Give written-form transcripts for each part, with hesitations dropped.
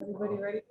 Everybody ready?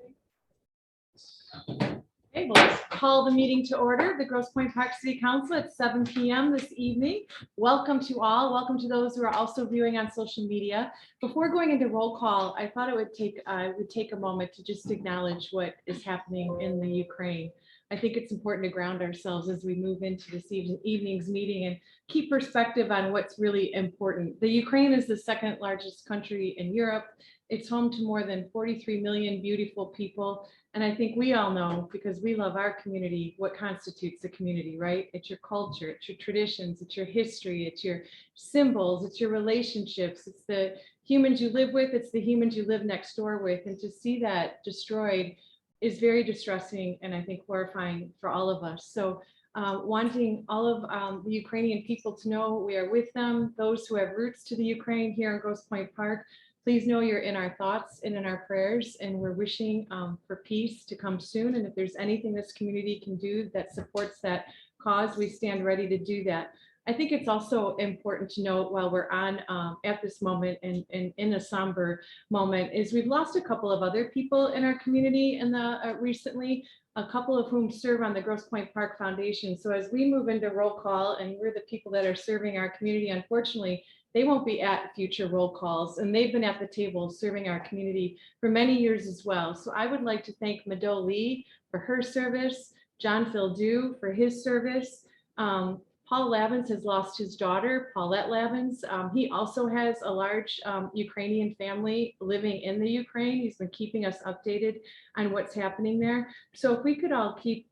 Okay, well, let's call the meeting to order. The Grosse Pointe Park City Council at 7 p.m. this evening. Welcome to all. Welcome to those who are also viewing on social media. Before going into roll call, I thought it would take a moment to just acknowledge what is happening in the Ukraine. I think it's important to ground ourselves as we move into this evening's meeting and keep perspective on what's really important. The Ukraine is the second largest country in Europe. It's home to more than 43 million beautiful people. And I think we all know, because we love our community, what constitutes a community, right? It's your culture, it's your traditions, it's your history, it's your symbols, it's your relationships, it's the humans you live with, it's the humans you live next door with. And to see that destroyed is very distressing and I think horrifying for all of us. So wanting all of the Ukrainian people to know we are with them, those who have roots to the Ukraine here in Grosse Pointe Park, please know you're in our thoughts and in our prayers, and we're wishing for peace to come soon. And if there's anything this community can do that supports that cause, we stand ready to do that. I think it's also important to note while we're on at this moment and in a somber moment is we've lost a couple of other people in our community in the recently, a couple of whom serve on the Grosse Pointe Park Foundation. So as we move into roll call and we're the people that are serving our community, unfortunately, they won't be at future roll calls, and they've been at the table serving our community for many years as well. So I would like to thank Mado Lee for her service, John Phildew for his service. Paul Lavins has lost his daughter, Paulette Lavins. He also has a large Ukrainian family living in the Ukraine. He's been keeping us updated on what's happening there. So if we could all keep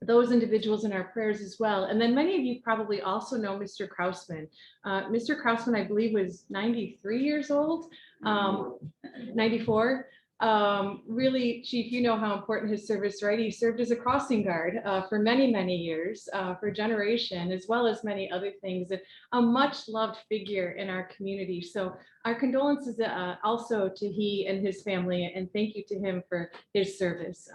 those individuals in our prayers as well. And then many of you probably also know Mr. Krausman. Mr. Krausman, I believe, was 93 years old, 94. Really, Chief, you know how important his service, right? He served as a crossing guard for many, many years, for a generation, as well as many other things, and a much loved figure in our community. So our condolences also to he and his family, and thank you to him for his service.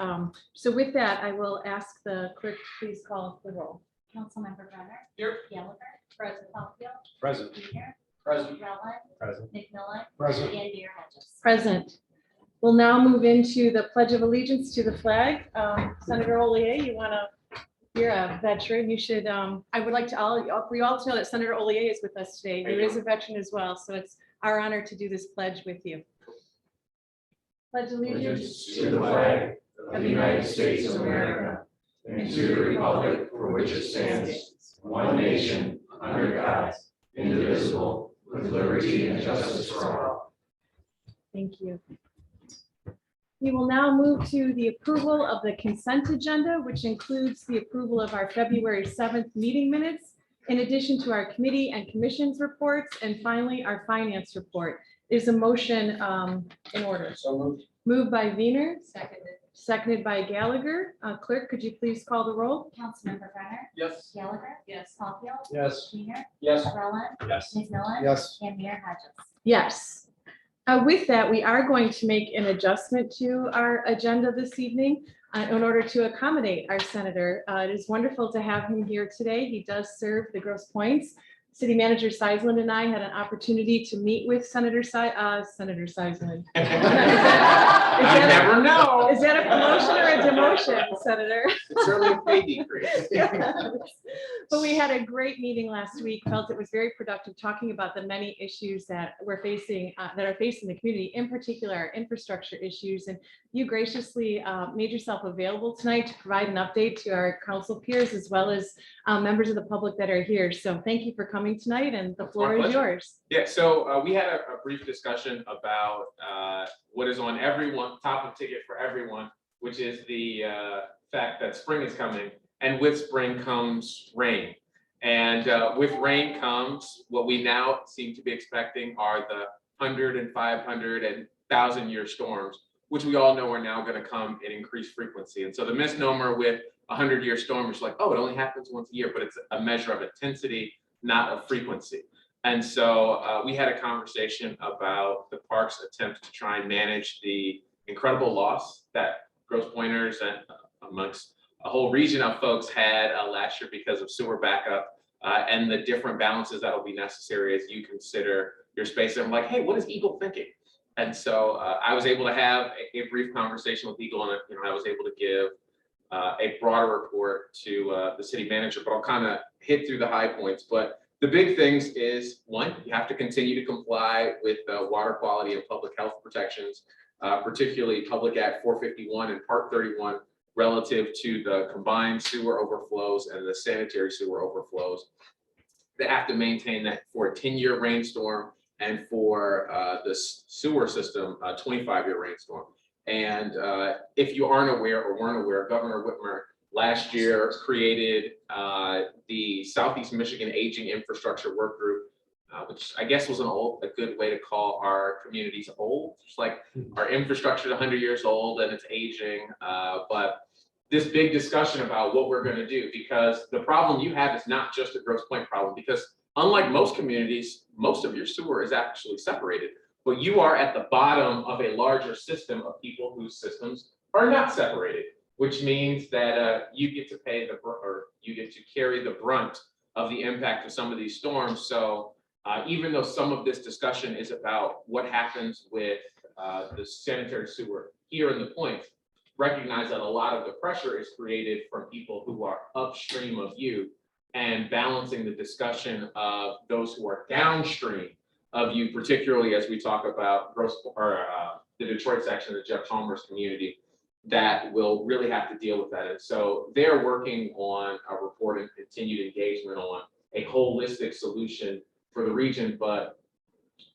So with that, I will ask the clerk to please call the roll. Councilmember Brenner. Here. Gallagher. President Caulfield. Present. Peter. Present. Rowland. Present. McMillan. Present. And Mayor Hedges. Present. We'll now move into the Pledge of Allegiance to the flag. Senator Ollier, you're a veteran. You should, I would like for you all to know that Senator Ollier is with us today. He is a veteran as well. So it's our honor to do this pledge with you. Pledge allegiance to the flag of the United States of America and to the republic for which it stands, one nation, under God, indivisible, with liberty and justice for all. Thank you. We will now move to the approval of the consent agenda, which includes the approval of our February 7th meeting minutes, in addition to our committee and commissions reports, and finally, our finance report. Is a motion in order? So moved. Moved by Wiener, Seconded. seconded by Gallagher. Clerk, could you please call the roll? Councilmember Brenner. Yes. Gallagher. Yes. Caulfield. Yes. Peter. Yes. Rowland. Yes. McMillan. Yes. And Mayor Hedges. Yes. With that, we are going to make an adjustment to our agenda this evening in order to accommodate our senator. It is wonderful to have him here today. He does serve the Grosse Pointes. City Manager Seisland and I had an opportunity to meet with Senator Seisland. I never know. Is that a promotion or a demotion, Senator? It's certainly a pay decrease. But we had a great meeting last week, felt it was very productive, talking about the many issues that we're facing, that are facing the community, in particular our infrastructure issues. And you graciously made yourself available tonight to provide an update to our council peers, as well as members of the public that are here. So thank you for coming tonight, and the floor is yours. Yeah, so we had a brief discussion about what is on top of ticket for everyone, which is the fact that spring is coming, and with spring comes rain. And with rain comes what we now seem to be expecting are the 100 and 500 and 1,000-year storms, which we all know are now going to come in increased frequency. And so the misnomer with a 100-year storm is like, oh, it only happens once a year, but it's a measure of intensity, not of frequency. And so we had a conversation about the park's attempt to try and manage the incredible loss that Grosse Pointers and amongst a whole region of folks had last year because of sewer backup and the different balances that will be necessary as you consider your space. And I'm like, hey, what is Eagle thinking? And so I was able to have a brief conversation with Eagle, and I was able to give a broader report to the city manager, but I'll kind of hit through the high points. But the big things is, one, you have to continue to comply with water quality and public health protections, particularly Public Act 451 and Part 31, relative to the combined sewer overflows and the sanitary sewer overflows. They have to maintain that for a 10-year rainstorm, and for the sewer system, a 25-year rainstorm. And if you aren't aware or weren't aware, Governor Whitmer last year created the Southeast Michigan Aging Infrastructure Work Group, which I guess was a good way to call our communities old. It's like our infrastructure is 100 years old and it's aging, but this big discussion about what we're going to do, because the problem you have is not just a Grosse Pointe problem, because unlike most communities, most of your sewer is actually separated, but you are at the bottom of a larger system of people whose systems are not separated, which means that you get to pay you get to carry the brunt of the impact of some of these storms. So even though some of this discussion is about what happens with the sanitary sewer here in the Point, recognize that a lot of the pressure is created from people who are upstream of you, and balancing the discussion of those who are downstream of you, particularly as we talk about the Detroit section of Jeff Chalmers community, that will really have to deal with that. And so they're working on a report and continued engagement on a holistic solution for the region, but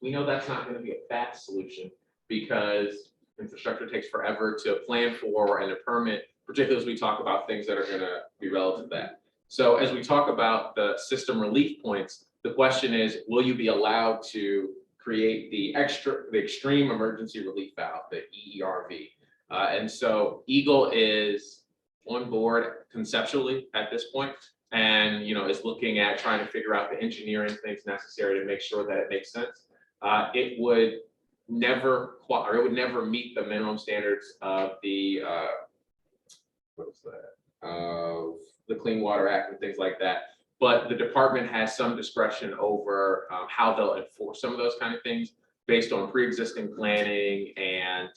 we know that's not going to be a fast solution, because infrastructure takes forever to plan for and to permit, particularly as we talk about things that are going to be relative to that. So as we talk about the system relief points, the question is, will you be allowed to create the extreme emergency relief valve, the EERV? And so Eagle is on board conceptually at this point, and is looking at trying to figure out the engineering things necessary to make sure that it makes sense. It would never meet the minimum standards of the the Clean Water Act and things like that. But the department has some discretion over how they'll enforce some of those kind of things based on pre-existing planning and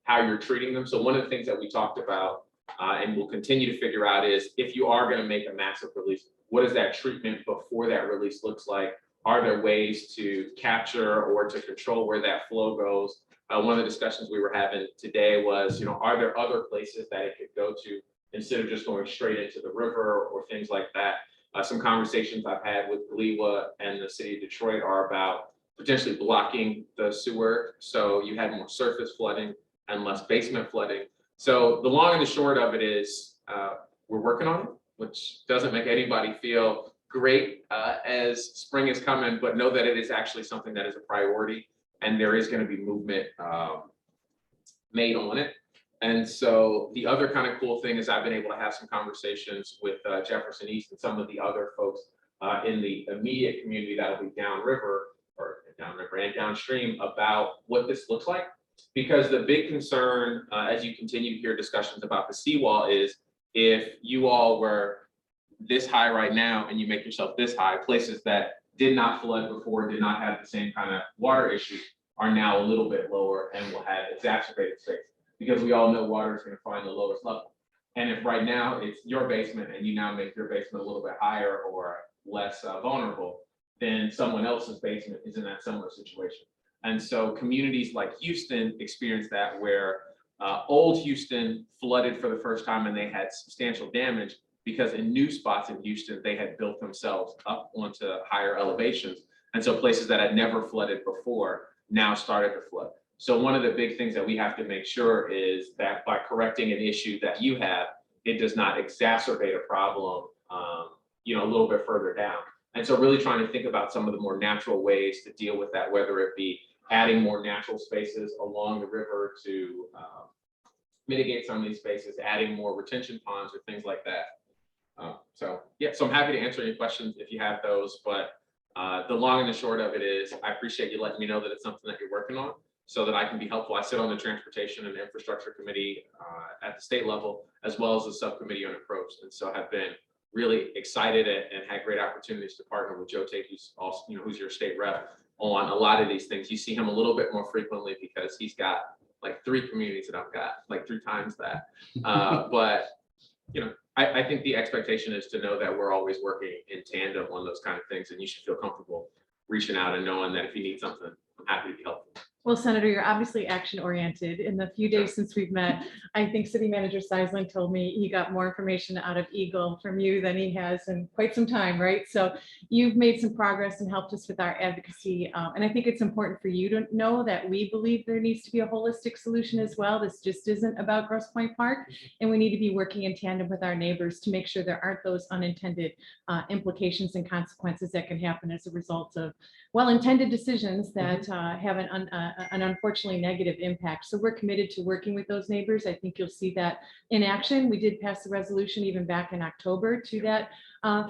how you're treating them. So one of the things that we talked about and we'll continue to figure out is, if you are going to make a massive release, what does that treatment before that release looks like? Are there ways to capture or to control where that flow goes? One of the discussions we were having today was, are there other places that it could go to instead of just going straight into the river or things like that? Some conversations I've had with GLEWA and the city of Detroit are about potentially blocking the sewer, so you had more surface flooding and less basement flooding. So the long and the short of it is, we're working on it, which doesn't make anybody feel great as spring is coming, but know that it is actually something that is a priority, and there is going to be movement made on it. And so the other kind of cool thing is, I've been able to have some conversations with Jefferson East and some of the other folks in the immediate community that'll be downriver and downstream about what this looks like. Because the big concern, as you continue to hear discussions about the seawall, is if you all were this high right now and you make yourself this high, places that did not flood before, did not have the same kind of water issues, are now a little bit lower and will have exacerbated space. Because we all know water is going to find the lowest level. And if right now it's your basement and you now make your basement a little bit higher or less vulnerable, then someone else's basement is in that similar situation. And so communities like Houston experienced that, where old Houston flooded for the first time and they had substantial damage, because in new spots in Houston, they had built themselves up onto higher elevations. And so places that had never flooded before now started to flood. So one of the big things that we have to make sure is that by correcting an issue that you have, it does not exacerbate a problem, a little bit further down. And so really trying to think about some of the more natural ways to deal with that, whether it be adding more natural spaces along the river to mitigate some of these spaces, adding more retention ponds or things like that. So I'm happy to answer any questions if you have those, but the long and the short of it is, I appreciate you letting me know that it's something that you're working on, so that I can be helpful. I sit on the Transportation and Infrastructure Committee at the state level, as well as the subcommittee on approach. And so have been really excited and had great opportunities to partner with Joe Tate, who's also, who's your state rep, on a lot of these things. You see him a little bit more frequently because he's got like 3 communities that I've got, like 3 times that. But you know, I think the expectation is to know that we're always working in tandem on those kind of things, and you should feel comfortable reaching out and knowing that if you need something, I'm happy to be helpful. Well, Senator, you're obviously action oriented. In the few days since we've met, I think City Manager Seisling told me he got more information out of Eagle from you than he has in quite some time, right? So you've made some progress and helped us with our advocacy. And I think it's important for you to know that we believe there needs to be a holistic solution as well. This just isn't about Grosse Pointe Park. And we need to be working in tandem with our neighbors to make sure there aren't those unintended implications and consequences that can happen as a result of well-intended decisions that have an unfortunately negative impact. So we're committed to working with those neighbors. I think you'll see that in action. We did pass the resolution even back in October to that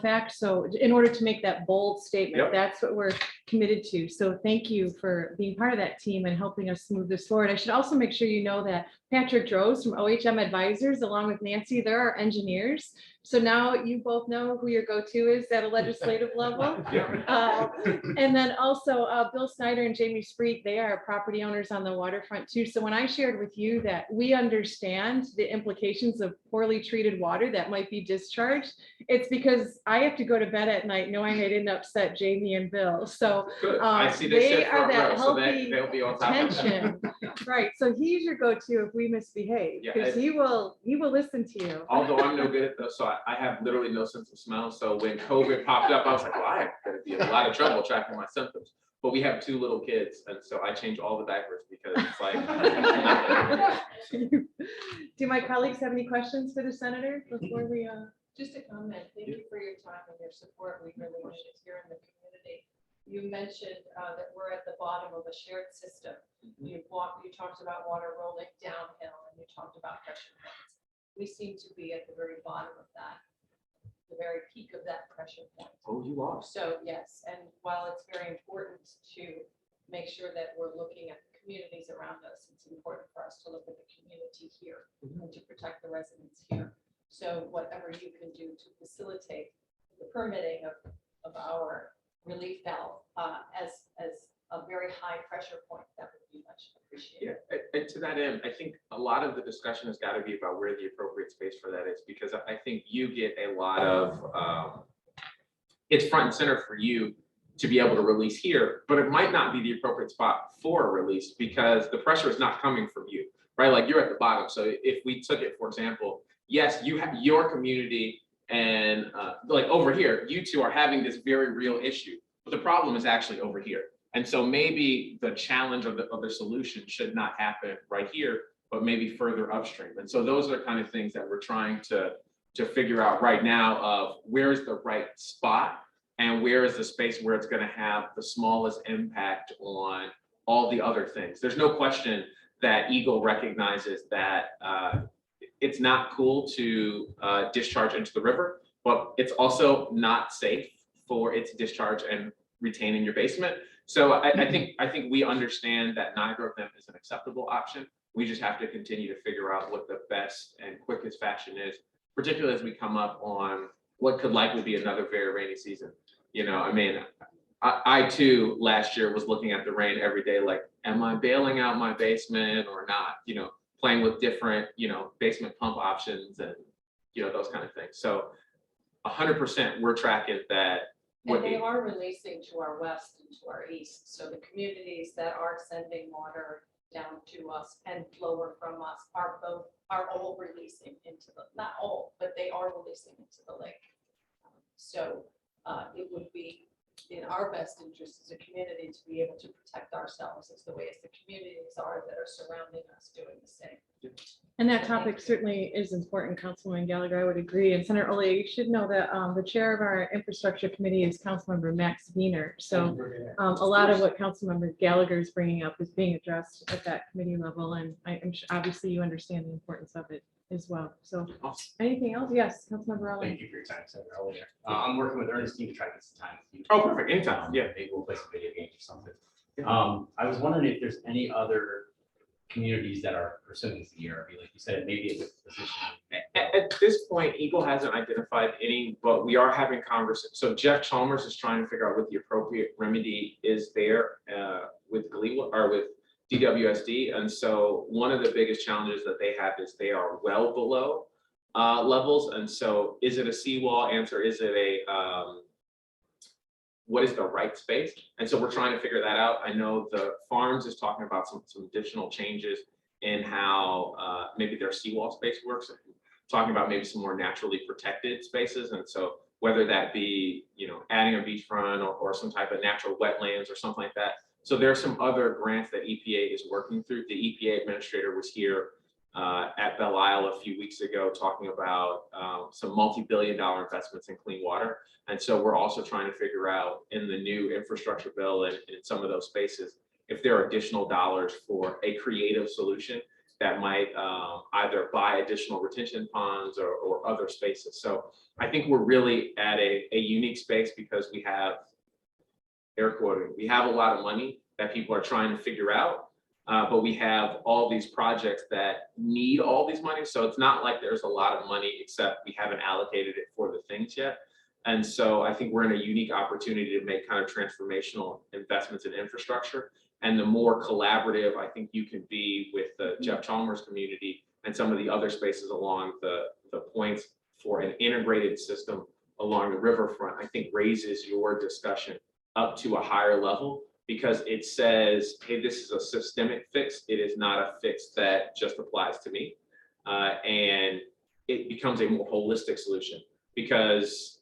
fact. So in order to make that bold statement, Yep. that's what we're committed to. So thank you for being part of that team and helping us move this forward. I should also make sure you know that Patrick Droz from OHM Advisors, along with Nancy, they're our engineers. So now you both know who your go-to is at a legislative level. And then also Bill Snyder and Jamie Spreek, they are property owners on the waterfront too. So when I shared with you that we understand the implications of poorly treated water that might be discharged, it's because I have to go to bed at night knowing I didn't upset Jamie and Bill. So Good. I see they they sit are front that row, so healthy they'll be on top of it. tension. Right. So he's your go-to if we misbehave, Yeah, because he will listen to you. Although I'm no good at those, so I have literally no sense of smell. So when COVID popped up, I was like, well, I'm gonna be in a lot of trouble tracking my symptoms. But we have 2 little kids, and so I change all the diapers because it's like. Do my colleagues have any questions for the senator before we? Just a comment. Thank you for your time and your support. We really need it here in the community. You mentioned that we're at the bottom of a shared system. You talked about water rolling downhill, and you talked about pressure points. We seem to be at the very bottom of that, the very peak of that pressure point. Oh, you are. So yes, and while it's very important to make sure that we're looking at the communities around us, it's important for us to look at the community here and to protect the residents here. So whatever you can do to facilitate the permitting of our relief valve as a very high pressure point, that would be much appreciated. Yeah, and to that end, I think a lot of the discussion has got to be about where the appropriate space for that is, because I think you get a lot of, it's front and center for you to be able to release here, but it might not be the appropriate spot for a release because the pressure is not coming from you, right? Like you're at the bottom. So if we took it, for example, yes, you have your community and like over here, you 2 are having this very real issue, but the problem is actually over here. And so maybe the challenge of the solution should not happen right here, but maybe further upstream. And so those are the kind of things that we're trying to figure out right now of where's the right spot and where is the space where it's going to have the smallest impact on all the other things. There's no question that Eagle recognizes that it's not cool to discharge into the river, but it's also not safe for its discharge and retain in your basement. So I think we understand that neither of them is an acceptable option. We just have to continue to figure out what the best and quickest fashion is, particularly as we come up on what could likely be another very rainy season. You know, I mean, I too last year was looking at the rain every day, like, am I bailing out my basement or not? You know, playing with different, basement pump options and, those kind of things. So 100% we're tracking that. And they are releasing to our west and to our east. So the communities that are sending water down to us and lower from us are all releasing into the, not all, but they are releasing into the lake. So it would be in our best interest as a community to be able to protect ourselves as the way as the communities are that are surrounding us doing the same. And that topic certainly is important, Councilwoman Gallagher, I would agree. And Senator Ole, you should know that the chair of our infrastructure committee is Councilmember Max Wiener. So a lot of what Councilmember Gallagher is bringing up is being addressed at that committee level. And I'm sure obviously you understand the importance of it as well. So anything else? Yes, Councilmember Ole. Thank you for your time, Senator Ole. I'm working with Ernestine to try to get some time with you. Oh, perfect. Anytime. Yeah. Maybe we'll play some video games or something. I was wondering if there's any other communities that are pursuing this ERB, like you said, maybe it's a position. At this point, Eagle hasn't identified any, but we are having conversations. So Jeff Chalmers is trying to figure out what the appropriate remedy is there with Gleewood or with DWSD. And so one of the biggest challenges that they have is they are well below levels. And so is it a seawall answer? Is it a, what is the right space? And so we're trying to figure that out. I know the Farms is talking about some additional changes in how maybe their seawall space works, talking about maybe some more naturally protected spaces. And so whether that be, adding a beachfront or some type of natural wetlands or something like that. So there are some other grants that EPA is working through. The EPA administrator was here at Belle Isle a few weeks ago talking about some multi-billion-dollar investments in clean water. And so we're also trying to figure out in the new infrastructure bill and in some of those spaces, if there are additional dollars for a creative solution that might either buy additional retention ponds or other spaces. So I think we're really at a unique space because we have, air quoting, we have a lot of money that people are trying to figure out, but we have all these projects that need all these money. So it's not like there's a lot of money, except we haven't allocated it for the things yet. And so I think we're in a unique opportunity to make kind of transformational investments in infrastructure. And the more collaborative I think you can be with the Jeff Chalmers community and some of the other spaces along the points for an integrated system along the riverfront, I think raises your discussion up to a higher level because it says, hey, this is a systemic fix. It is not a fix that just applies to me. And it becomes a more holistic solution because,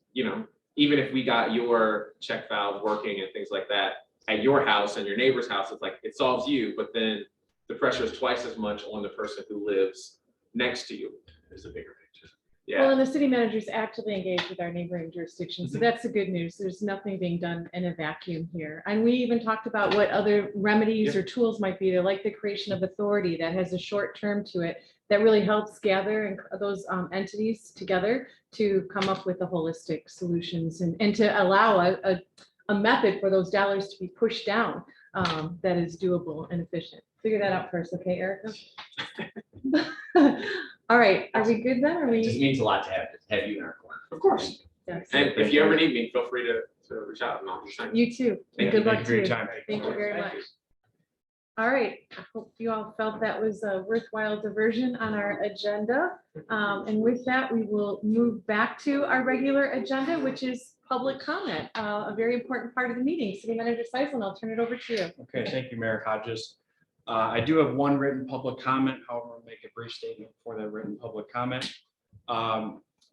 even if we got your check valve working and things like that at your house and your neighbor's house, it's like it solves you, but then the pressure is twice as much on the person who lives next to you. There's a bigger picture. Well, Yeah. and the city manager is actively engaged with our neighboring jurisdictions. So that's the good news. There's nothing being done in a vacuum here. And we even talked about what other remedies or tools might be there, like the creation of authority that has a short term to it that really helps gather those entities together to come up with the holistic solutions and to allow a method for those dollars to be pushed down that is doable and efficient. Figure that out first, okay, Erica? All right, are we good then? Are It just we? means a lot to have you in our corner. Of course. Yes. And if you ever need me, feel free to reach out and I'll just thank you. You too. And Thank good you. luck to you. time. Thank you very Thank much. you. All right, I hope you all felt that was a worthwhile diversion on our agenda. And with that, we will move back to our regular agenda, which is public comment, a very important part of the meeting. City Manager Seisland, I'll turn it over to you. Okay, thank you, Mayor Hodges. I do have one written public comment, however, I'll make a brief statement for that written public comment.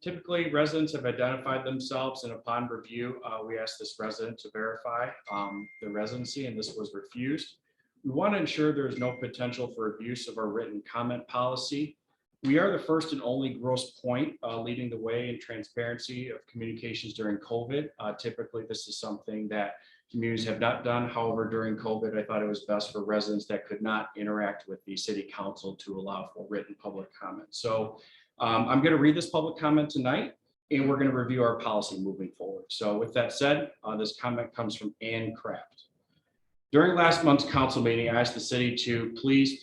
Typically, residents have identified themselves, and upon review, we asked this resident to verify the residency, and this was refused. We want to ensure there is no potential for abuse of our written comment policy. We are the first and only Grosse Pointe leading the way in transparency of communications during COVID. Typically, this is something that communities have not done. However, during COVID, I thought it was best for residents that could not interact with the city council to allow for written public comment. So I'm going to read this public comment tonight, and we're going to review our policy moving forward. So with that said, this comment comes from Ann Kraft. During last month's council meeting, I asked the city to please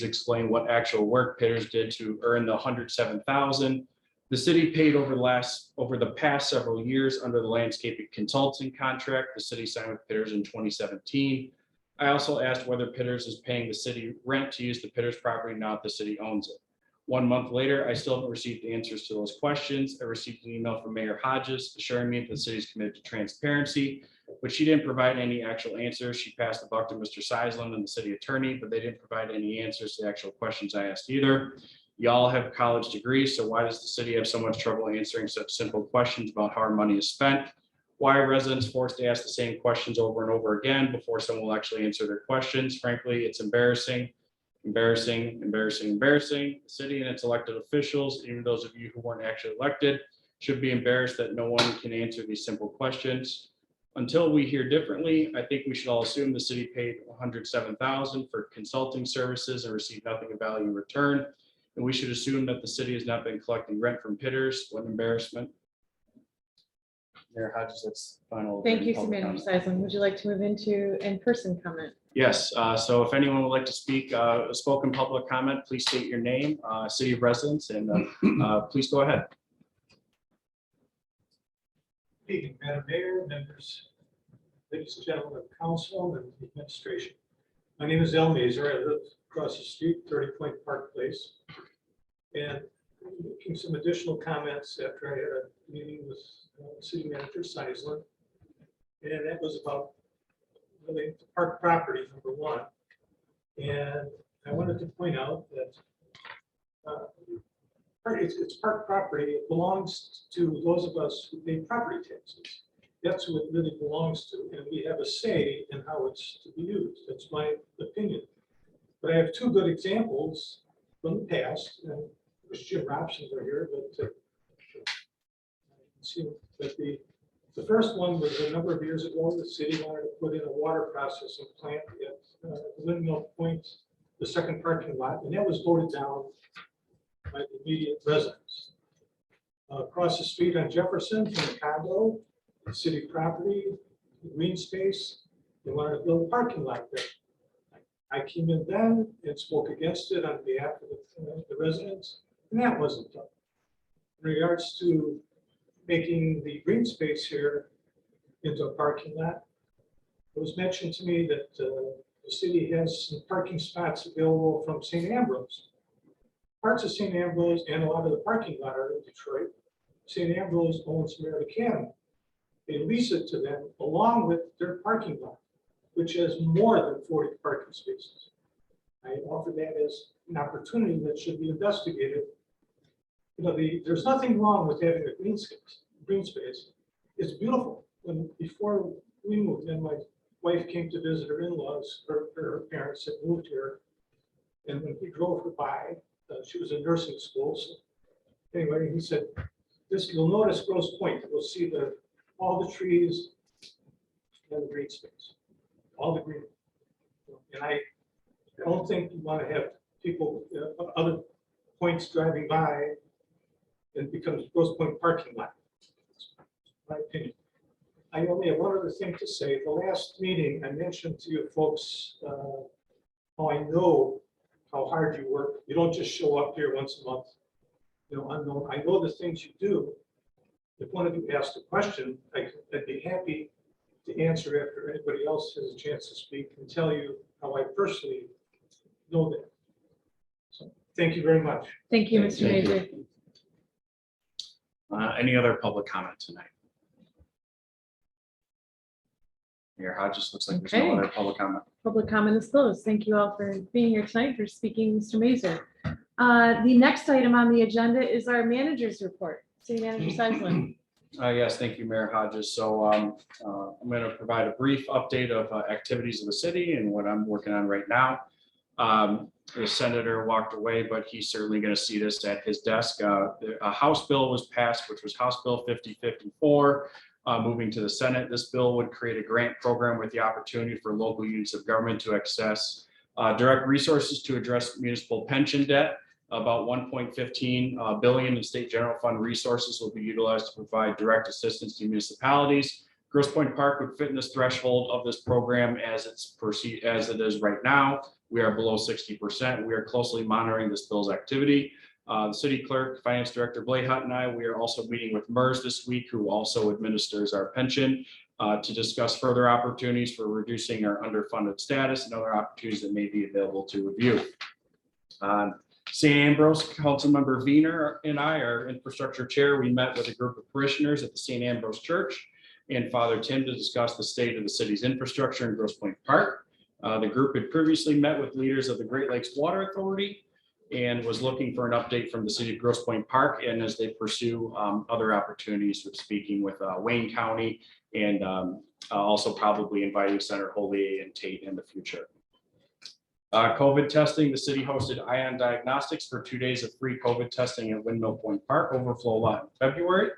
explain what actual work Pitters did to earn the $107,000 the city paid over the past several years under the landscaping consulting contract the city signed with Pitters in 2017. I also asked whether Pitters is paying the city rent to use the Pitters property now that the city owns it. 1 month later, I still haven't received answers to those questions. I received an email from Mayor Hodges assuring me that the city is committed to transparency, but she didn't provide any actual answers. She passed the buck to Mr. Seisland and the city attorney, but they didn't provide any answers to the actual questions I asked either. Y'all have college degrees, so why does the city have so much trouble answering such simple questions about how our money is spent? Why are residents forced to ask the same questions over and over again before someone will actually answer their questions? Frankly, it's embarrassing. The city and its elected officials, even those of you who weren't actually elected, should be embarrassed that no one can answer these simple questions. Until we hear differently, I think we should all assume the city paid $107,000 for consulting services and received nothing of value in return. And we should assume that the city has not been collecting rent from Pitters. What an embarrassment. Mayor Hodges, that's final. Thank you, public Manager comment. Seisland. Would you like to move into in-person comment? Yes, so if anyone would like to speak, a spoken public comment, please state your name, city of residence, and please go ahead. Evening, Madam Mayor, members, ladies and gentlemen of council and the administration. My name is Al Mazer. I live across the street, 30 Point Park Place. And making some additional comments after I had a meeting with City Manager Seisler. And that was about really the park property, number one. And I wanted to point out that it's park property. It belongs to those of us who pay property taxes. That's who it really belongs to, and we have a say in how it's to be used. That's my opinion. But I have two good examples from the past, and wish Jim Robson were here, but see that the first one was a number of years ago. The city wanted to put in a water processing plant at Windmill Point, the second parking lot, and that was voted down by the immediate residents. Across the street on Jefferson from the condo, city property, green space, they wanted to build a parking lot there. I came in then and spoke against it on behalf of the residents, and that wasn't done. In regards to making the green space here into a parking lot, it was mentioned to me that the city has some parking spots available from St. Ambrose. Parts of St. Ambrose and a lot of the parking lot are in Detroit. St. Ambrose owns Merritt Academy. They lease it to them along with their parking lot, which has more than 40 parking spaces. I offer that as an opportunity that should be investigated. You know, there's nothing wrong with having a green space. It's beautiful. Before we moved in, my wife came to visit her in-laws. Her parents had moved here, and when we drove her by, she was in nursing school. So anyway, he said, "This you'll notice Grosse Point. You'll see all the trees and the green space, all the green." And I don't think you want to have people, other points driving by and it becomes Grosse Point parking lot. That's my opinion. I only have one other thing to say. The last meeting, I mentioned to you folks how I know how hard you work. You don't just show up here once a month. You know, unknown. I know the things you do. If one of you asked a question, I'd be happy to answer after anybody else has a chance to speak and tell you how I personally know that. So thank you very much. Thank you, Mr. Thank you. Mazer. Any other public comment tonight? Mayor Hodges, looks like there's no Okay. other public comment. Public comment is closed. Thank you all for being here tonight, for speaking, Mr. Mazer. The next item on the agenda is our manager's report. City Manager Seisler. Yes, thank you, Mayor Hodges. So I'm going to provide a brief update of activities of the city and what I'm working on right now. The senator walked away, but he's certainly going to see this at his desk. A House bill was passed, which was House Bill 5054. Moving to the Senate, this bill would create a grant program with the opportunity for local units of government to access direct resources to address municipal pension debt. About 1.15 billion in state general fund resources will be utilized to provide direct assistance to municipalities. Grosse Point Park would fit in this threshold of this program as it is right now. We are below 60%. We are closely monitoring this bill's activity. The city clerk, finance director Blay Hutt and I, we are also meeting with MERS this week, who also administers our pension, to discuss further opportunities for reducing our underfunded status and other opportunities that may be available to review. St. Ambrose, Councilmember Wiener and I, our infrastructure chair, we met with a group of parishioners at the St. Ambrose Church and Father Tim to discuss the state of the city's infrastructure in Grosse Point Park. The group had previously met with leaders of the Great Lakes Water Authority and was looking for an update from the city of Grosse Point Park, and as they pursue other opportunities with speaking with Wayne County and also probably inviting Senator Hollier and Tate in the future. COVID testing, the city hosted Ion Diagnostics for 2 days of free COVID testing at Windmill Point Park overflow lot in February.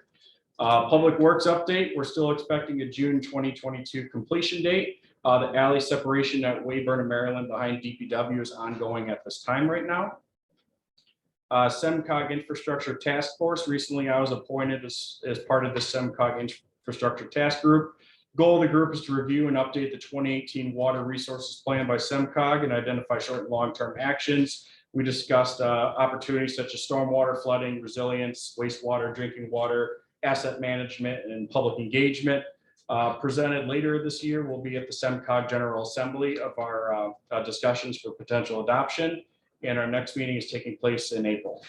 Public Works update, we're still expecting a June 2022 completion date. The alley separation at Weyburn, Maryland behind DPW is ongoing at this time right now. SEMCOG Infrastructure Task Force, recently I was appointed as part of the SEMCOG Infrastructure Task Group. Goal of the group is to review and update the 2018 Water Resources Plan by SEMCOG and identify short and long-term actions. We discussed opportunities such as stormwater, flooding, resilience, wastewater, drinking water, asset management, and public engagement. Presented later this year will be at the SEMCOG General Assembly of our discussions for potential adoption. And our next meeting is taking place in April.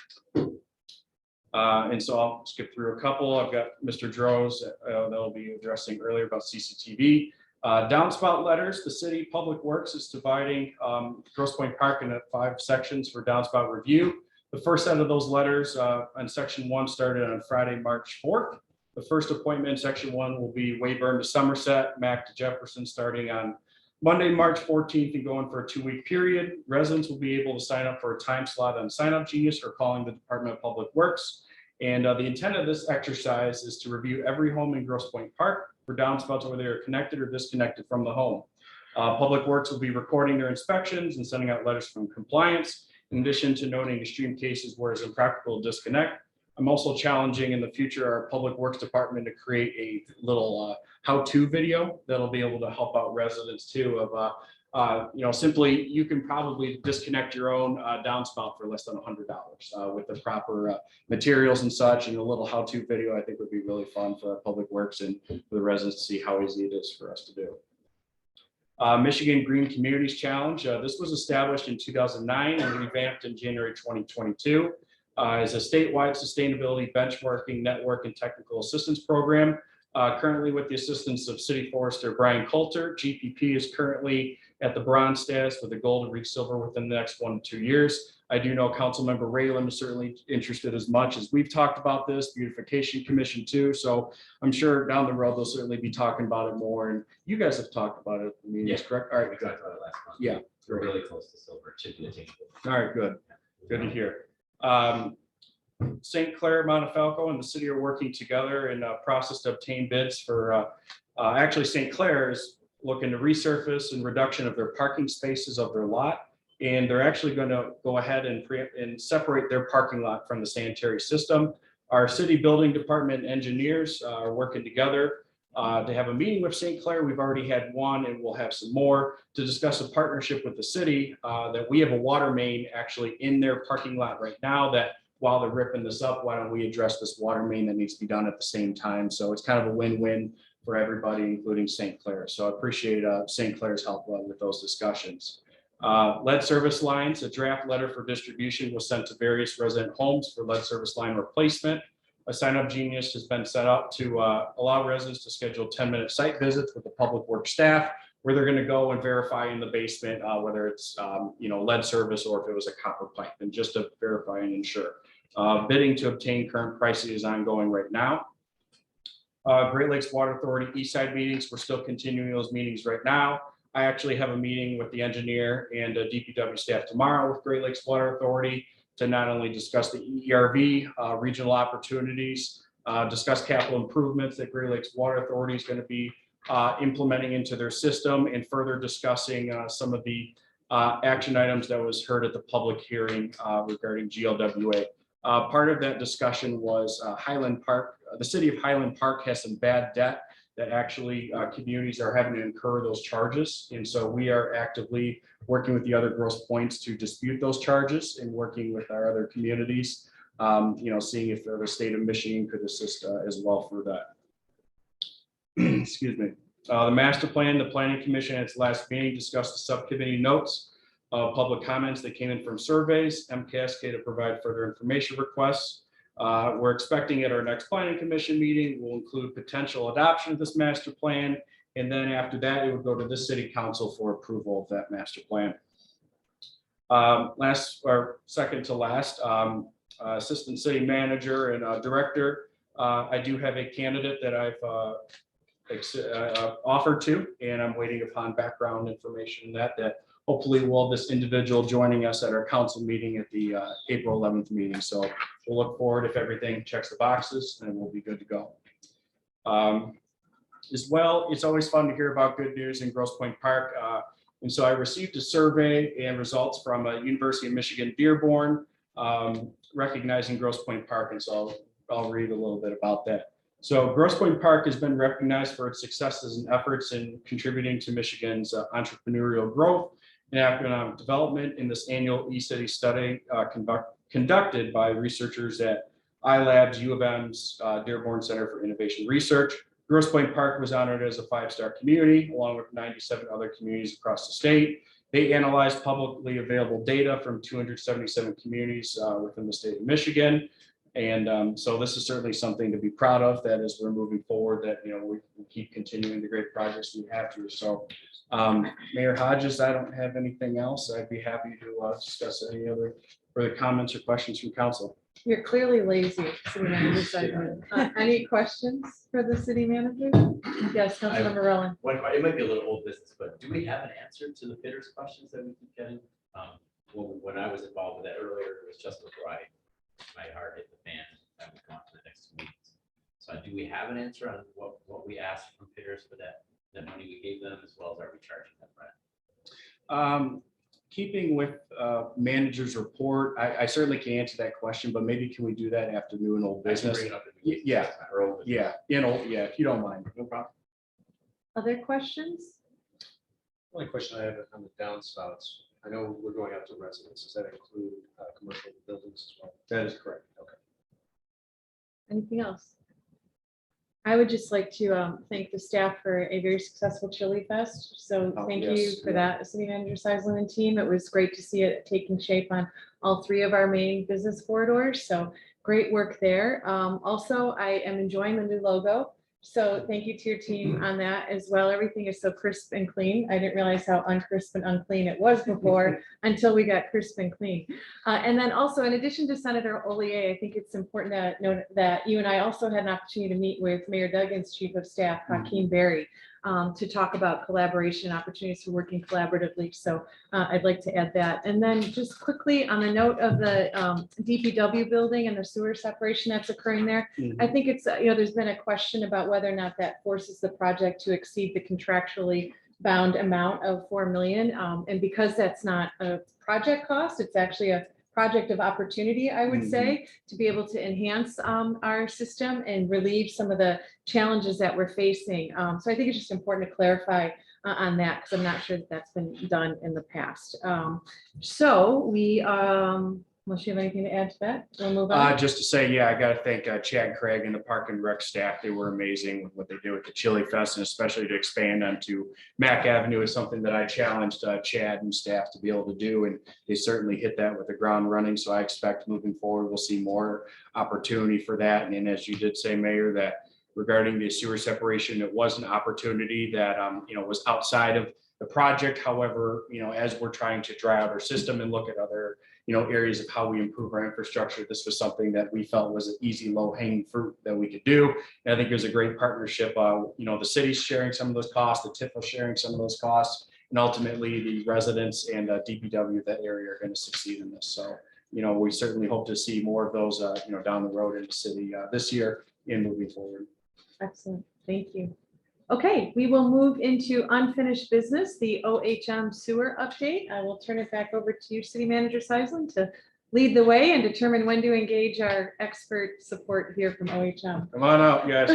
And so I'll skip through a couple. I've got Mr. Droz that'll be addressing earlier about CCTV. Downspout letters, the city public works is dividing Grosse Pointe Park into 5 sections for downspout review. The first set of those letters on section 1 started on Friday, March 4th. The first appointment in section 1 will be Weyburn to Somerset, Mac to Jefferson, starting on Monday, March 14th and going for a 2-week period. Residents will be able to sign up for a time slot on Sign Up Genius or calling the Department of Public Works. And the intent of this exercise is to review every home in Grosse Pointe Park for downspouts whether they are connected or disconnected from the home. Public Works will be recording their inspections and sending out letters from compliance, in addition to noting extreme cases where it's impractical to disconnect. I'm also challenging in the future our Public Works Department to create a little how-to video that'll be able to help out residents too of simply you can probably disconnect your own downspout for less than $100 with the proper materials and such, and a little how-to video I think would be really fun for our Public Works and for the residents to see how easy it is for us to do. Michigan Green Communities Challenge. This was established in 2009 and revamped in January 2022. Is a statewide sustainability benchmarking network and technical assistance program. Currently with the assistance of City Forester Brian Coulter, GPP is currently at the bronze status with a goal to reach silver within the next 1 to 2 years. I do know Councilmember Raylan is certainly interested as much as we've talked about this, Beautification Commission too. So I'm sure down the road, they'll certainly be talking about it more. And you guys have talked about it. Yes, correct? All right. We talked about it last month. Yeah. We're really close to silver. It should be attainable. All right, good. Good to hear. St. Clair, Montefalco, and the city are working together in a process to obtain bids for, actually St. Clair is looking to resurface and reduction of their parking spaces of their lot. And they're actually going to go ahead and separate their parking lot from the sanitary system. Our city building department engineers are working together to have a meeting with St. Clair. We've already had one and we'll have some more to discuss a partnership with the city that we have a water main actually in their parking lot right now that while they're ripping this up, why don't we address this water main that needs to be done at the same time? So it's kind of a win-win for everybody, including St. Clair. So I appreciate St. Clair's help with those discussions. Lead service lines, a draft letter for distribution was sent to various resident homes for lead service line replacement. A sign-up Genius has been set up to allow residents to schedule 10-minute site visits with the Public Works staff, where they're going to go and verify in the basement whether it's lead service or if it was a copper pipe, and just to verify and ensure. Bidding to obtain current pricing is ongoing right now. Great Lakes Water Authority East Side meetings, we're still continuing those meetings right now. I actually have a meeting with the engineer and DPW staff tomorrow with Great Lakes Water Authority to not only discuss the ERV regional opportunities, discuss capital improvements that Great Lakes Water Authority is going to be implementing into their system, and further discussing some of the action items that was heard at the public hearing regarding GLWA. Part of that discussion was Highland Park. The city of Highland Park has some bad debt that actually communities are having to incur those charges. And so we are actively working with the other Grosse Pointes to dispute those charges and working with our other communities, seeing if the state of Michigan could assist as well for that. Excuse me. The master plan, the planning commission at its last meeting discussed the subcommittee notes, public comments that came in from surveys, MCASK to provide further information requests. We're expecting at our next planning commission meeting, we'll include potential adoption of this master plan. And then after that, it would go to the city council for approval of that master plan. Second to last, assistant city manager and director. I do have a candidate that I've offered to, and I'm waiting upon background information that hopefully will this individual joining us at our council meeting at the April 11th meeting. So we'll look forward if everything checks the boxes, and we'll be good to go. As well, it's always fun to hear about good news in Grosse Pointe Park. And so I received a survey and results from University of Michigan Dearborn recognizing Grosse Pointe Park. And so I'll read a little bit about that. So Grosse Pointe Park has been recognized for its successes and efforts in contributing to Michigan's entrepreneurial growth and economic development in this annual e-city study conducted by researchers at iLabs, U of M's Dearborn Center for Innovation Research. Grosse Pointe Park was honored as a 5-star community, along with 97 other communities across the state. They analyzed publicly available data from 277 communities within the state of Michigan. And so this is certainly something to be proud of, that as we're moving forward, that, we keep continuing the great progress we have here. So Mayor Hodges, I don't have anything else. I'd be happy to discuss any other further comments or questions from council. You're clearly lazy, city manager segment. Any questions for the city manager? Yes, Councilmember Rowan. It might be a little old business, but do we have an answer to the bidders' questions that we keep getting? When I was involved with that earlier, it was just before my heart hit the fan, and we come on to the next 2 weeks. So do we have an answer on what we asked from bidders for that money we gave them, as well as are we charging them rent? Keeping with manager's report, I certainly can answer that question, but maybe can we do that after new and old I can business? bring it up in the- Yeah, or old business. if you don't mind, no problem. Other questions? Only question I have on the downspouts. I know we're going out to residents. Does that include commercial buildings as well? That is correct. Okay. Anything else? I would just like to thank the staff for a very successful Chili Fest. So Oh, thank you yes, for yeah. that, City Manager Seisland and team. It was great to see it taking shape on all 3 of our main business corridors. So great work there. Also, I am enjoying the new logo. So thank you to your team on that as well. Everything is so crisp and clean. I didn't realize how uncrisp and unclean it was before until we got crisp and clean. And then also, in addition to Senator Ollier, I think it's important to note that you and I also had an opportunity to meet with Mayor Duggan's Chief of Staff, Hakeem Berry, to talk about collaboration opportunities for working collaboratively. So I'd like to add that. And then just quickly on the note of the DPW building and the sewer separation that's occurring there, I think it's, there's been a question about whether or not that forces the project to exceed the contractually bound amount of 4 million. And because that's not a project cost, it's actually a project of opportunity, I would say, to be able to enhance our system and relieve some of the challenges that we're facing. So I think it's just important to clarify on that, because I'm not sure that that's been done in the past. So we, unless you have anything to add to that, we'll move on. Just to say, I got to thank Chad Craig and the Park and Rec staff. They were amazing with what they did with the Chili Fest, and especially to expand onto Mack Avenue is something that I challenged Chad and staff to be able to do, and they certainly hit that with the ground running. So I expect moving forward, we'll see more opportunity for that. And as you did say, Mayor, that regarding the sewer separation, it was an opportunity that was outside of the project. However, as we're trying to dry out our system and look at other areas of how we improve our infrastructure, this was something that we felt was an easy, low hanging fruit that we could do. And I think there's a great partnership. The city's sharing some of those costs, the TIFA sharing some of those costs, and ultimately the residents and DPW of that area are going to succeed in this. So, we certainly hope to see more of those, down the road in the city this year and moving forward. Excellent, thank you. Okay, we will move into unfinished business, the OHM sewer update. I will turn it back over to you, City Manager Seisland, to lead the way and determine when to engage our expert support here from OHM. Come on out, guys.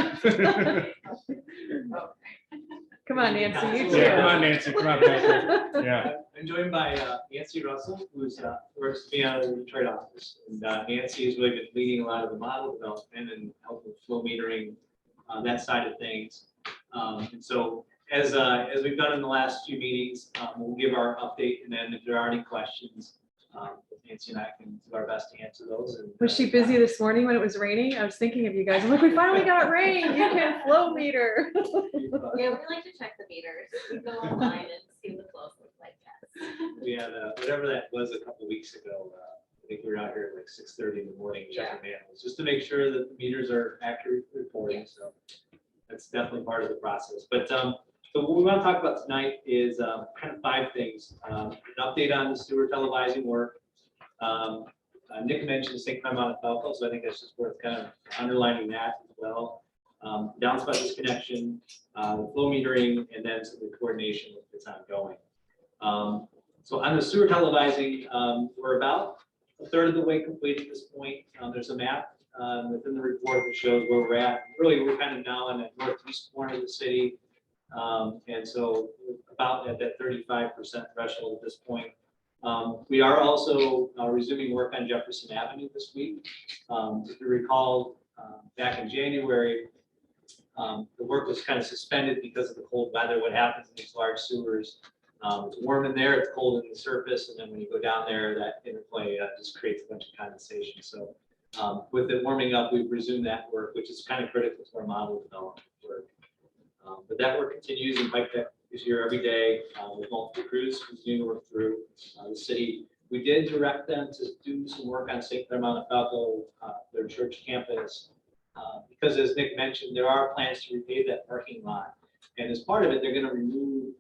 Come on, Nancy, you too. Yeah, come on, Nancy, come on back here. Yeah. I'm joined by Nancy Russell, who's works with me out of the Detroit office. And Nancy has really been leading a lot of the model development and helping with flow metering, that side of things. And so as we've done in the last few meetings, we'll give our update, and then if there are any questions, Nancy and I can do our best to answer those. And, Was she busy this morning when it was raining? I was thinking of you guys. I'm like, we finally got rain. You can flow meter. Yeah, we like to check the meters. We go online and see what the flows look like. We had whatever that was a couple weeks ago. I think we were out here at like 6:30 in the morning checking manuals, just to make sure that the meters are accurate reporting. So that's definitely part of the process. But so what we want to talk about tonight is kind of 5 things. An update on the sewer televising work. Nick mentioned St. Clement out of Falco, so I think that's just worth kind of underlining that as well. Downspout disconnection, the flow metering, and then some of the coordination that's ongoing. So on the sewer televising, we're about a third of the way complete at this point. There's a map within the report that shows where we're at. Really, we're kind of now in the northeast corner of the city. And so about at that 35% threshold at this point. We are also resuming work on Jefferson Avenue this week. If you recall, back in January, the work was kind of suspended because of the cold weather. What happens in these large sewers, it's warm in there, it's cold in the surface, and then when you go down there, that interplay just creates a bunch of condensation. So with it warming up, we've resumed that work, which is kind of critical to our model development work. But that work continues, and Mike Tech is here every day with multiple crews continuing to work through the city. We did direct them to do some work on St. Clermont and Falco, their church campus, because as Nick mentioned, there are plans to repave that parking lot. And as part of it, they're going to remove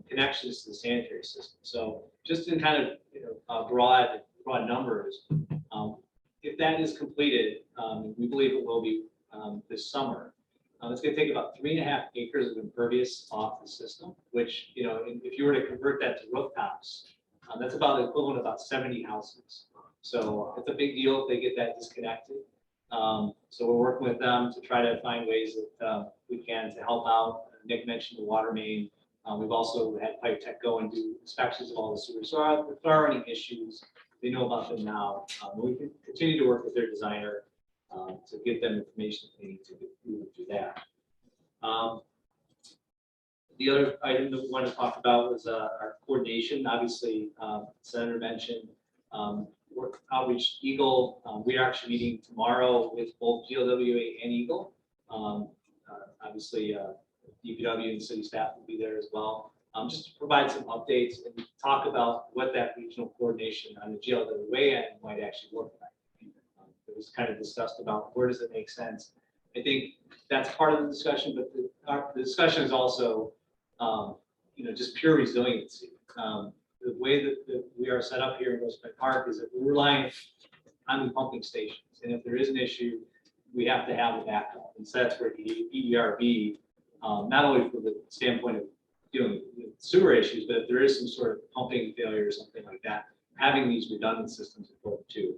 connections to the sanitary system. So just in kind of broad numbers, if that is completed, we believe it will be this summer. It's going to take about 3.5 acres of impervious off the system, which, if you were to convert that to rooftops, that's about the equivalent of about 70 houses. So it's a big deal if they get that disconnected. So we're working with them to try to find ways that we can to help out. Nick mentioned the water main. We've also had Pipe Tech go and do inspections of all the sewers. So if there are any issues, they know about them now. We can continue to work with their designer to get them information they need to do that. The other item that we want to talk about was our coordination. Obviously, Senator mentioned work outreach Eagle. We are actually meeting tomorrow with both GLWA and Eagle. Obviously, DPW and city staff will be there as well. Just to provide some updates and talk about what that regional coordination on the GLWA end might actually look like. It was kind of discussed about where does it make sense. I think that's part of the discussion, but the discussion is also, just pure resiliency. The way that we are set up here in Grosse Pointe Park is that we're relying on the pumping stations. And if there is an issue, we have to have a backup. And so that's where the EDRB, not only from the standpoint of dealing with sewer issues, but if there is some sort of pumping failure or something like that, having these redundant systems important too,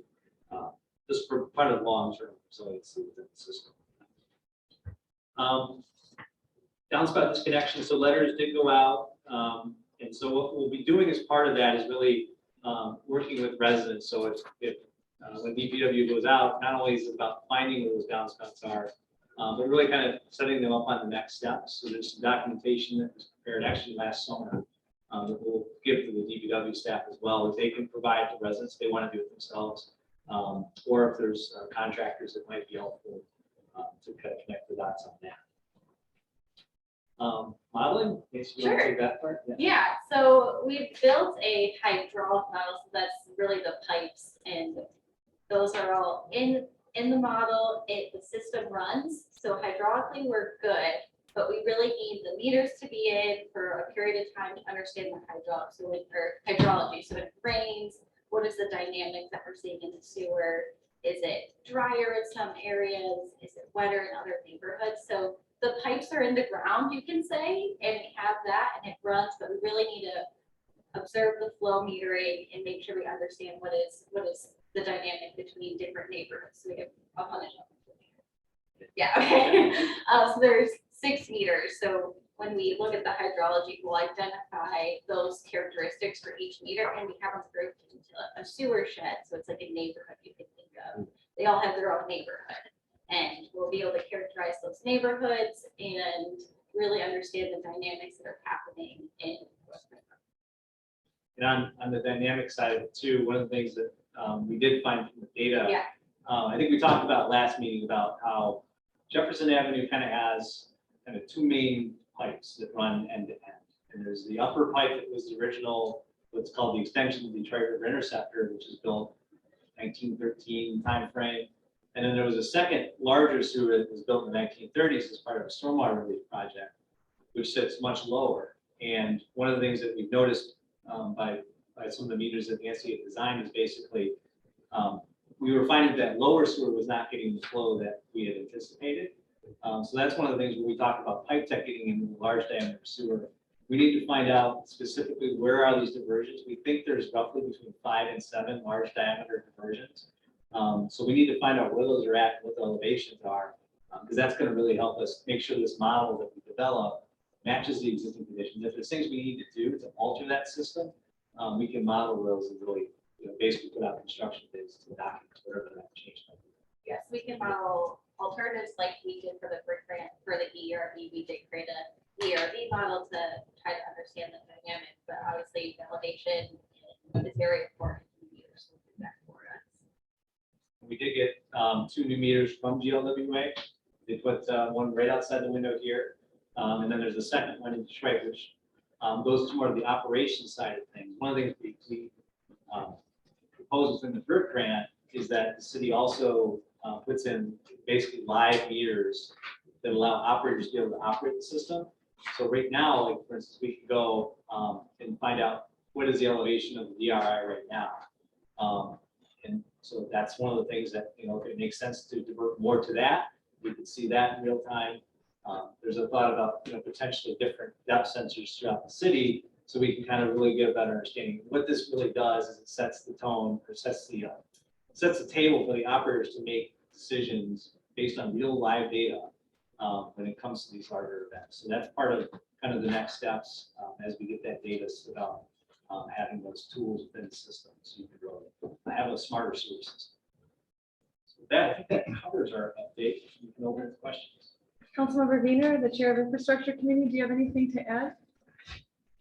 just for part of long-term resiliency within the system. Downspout disconnection. So letters did go out. And so what we'll be doing as part of that is really working with residents. So if when DPW goes out, not only is it about finding where those downspouts are, but really kind of setting them up on the next steps. So there's some documentation that was prepared actually last summer that we'll give to the DPW staff as well, that they can provide to residents if they want to do it themselves, or if there's contractors that might be helpful to kind of connect the dots on that. Modeling, if you want to take that part. Yeah, so we've built a hydraulic model, so that's really the pipes, and those are all in the model. The system runs, so hydraulically we're good, but we really need the meters to be in for a period of time to understand the hydrology. So if it rains, what is the dynamics that we're seeing in the sewer? Is it drier in some areas? Is it wetter in other neighborhoods? So the pipes are in the ground, you can say, and we have that and it runs, but we really need to observe the flow metering and make sure we understand what is the dynamic between different neighborhoods. So we have a bunch of them. Yeah, okay. So there's 6 meters. So when we look at the hydrology, we'll identify those characteristics for each meter, and we have them grouped into a sewer shed. So it's like a neighborhood you can think of. They all have their own neighborhood. And we'll be able to characterize those neighborhoods and really understand the dynamics that are happening in Grosse Pointe Park. And on the dynamic side of it too, one of the things that we did find from the data, I think we talked about last meeting about how Jefferson Avenue kind of has kind of 2 main pipes that run end to end. And there's the upper pipe that was the original, what's called the extension of the Detroit River Interceptor, which is built 1913 timeframe. And then there was a second larger sewer that was built in the 1930s as part of a stormwater relief project, which sits much lower. And one of the things that we've noticed by some of the meters that Nancy had designed is basically we were finding that lower sewer was not getting the flow that we had anticipated. So that's one of the things when we talk about Pipe Tech getting into the large diameter sewer, we need to find out specifically where are these diversions. We think there's roughly between 5 and 7 large diameter diversions. So we need to find out where those are at, what the elevations are, because that's gonna really help us make sure this model that we develop matches the existing conditions. If there's things we need to do to alter that system, we can model those and really, basically put out construction bids to document whatever that change might be. Yes, we can model alternatives like we did for the brick grant, for the ERB. We did create a ERB model to try to understand the dynamic, but obviously the elevation is very important. Meters will do that for us. We did get 2 new meters from GLWA. They put one right outside the window here. And then there's a second one in Detroit, which goes to more of the operations side of things. One of the things we proposed within the DRIP grant is that the city also puts in basically live meters that allow operators to be able to operate the system. So right now, like for instance, we can go and find out what is the elevation of the DRI right now. And so that's one of the things that, if it makes sense to divert more to that, we could see that in real time. There's a thought about, potentially different depth sensors throughout the city, so we can kind of really get a better understanding. What this really does is it sets the tone, or sets the table for the operators to make decisions based on real live data when it comes to these larger events. So that's part of kind of the next steps as we get that data set up, having those tools within the system, so you can really have a smarter sewer system. So that, I think that covers our update. You can open the questions. Councilmember Wiener, the Chair of Infrastructure Committee, do you have anything to add?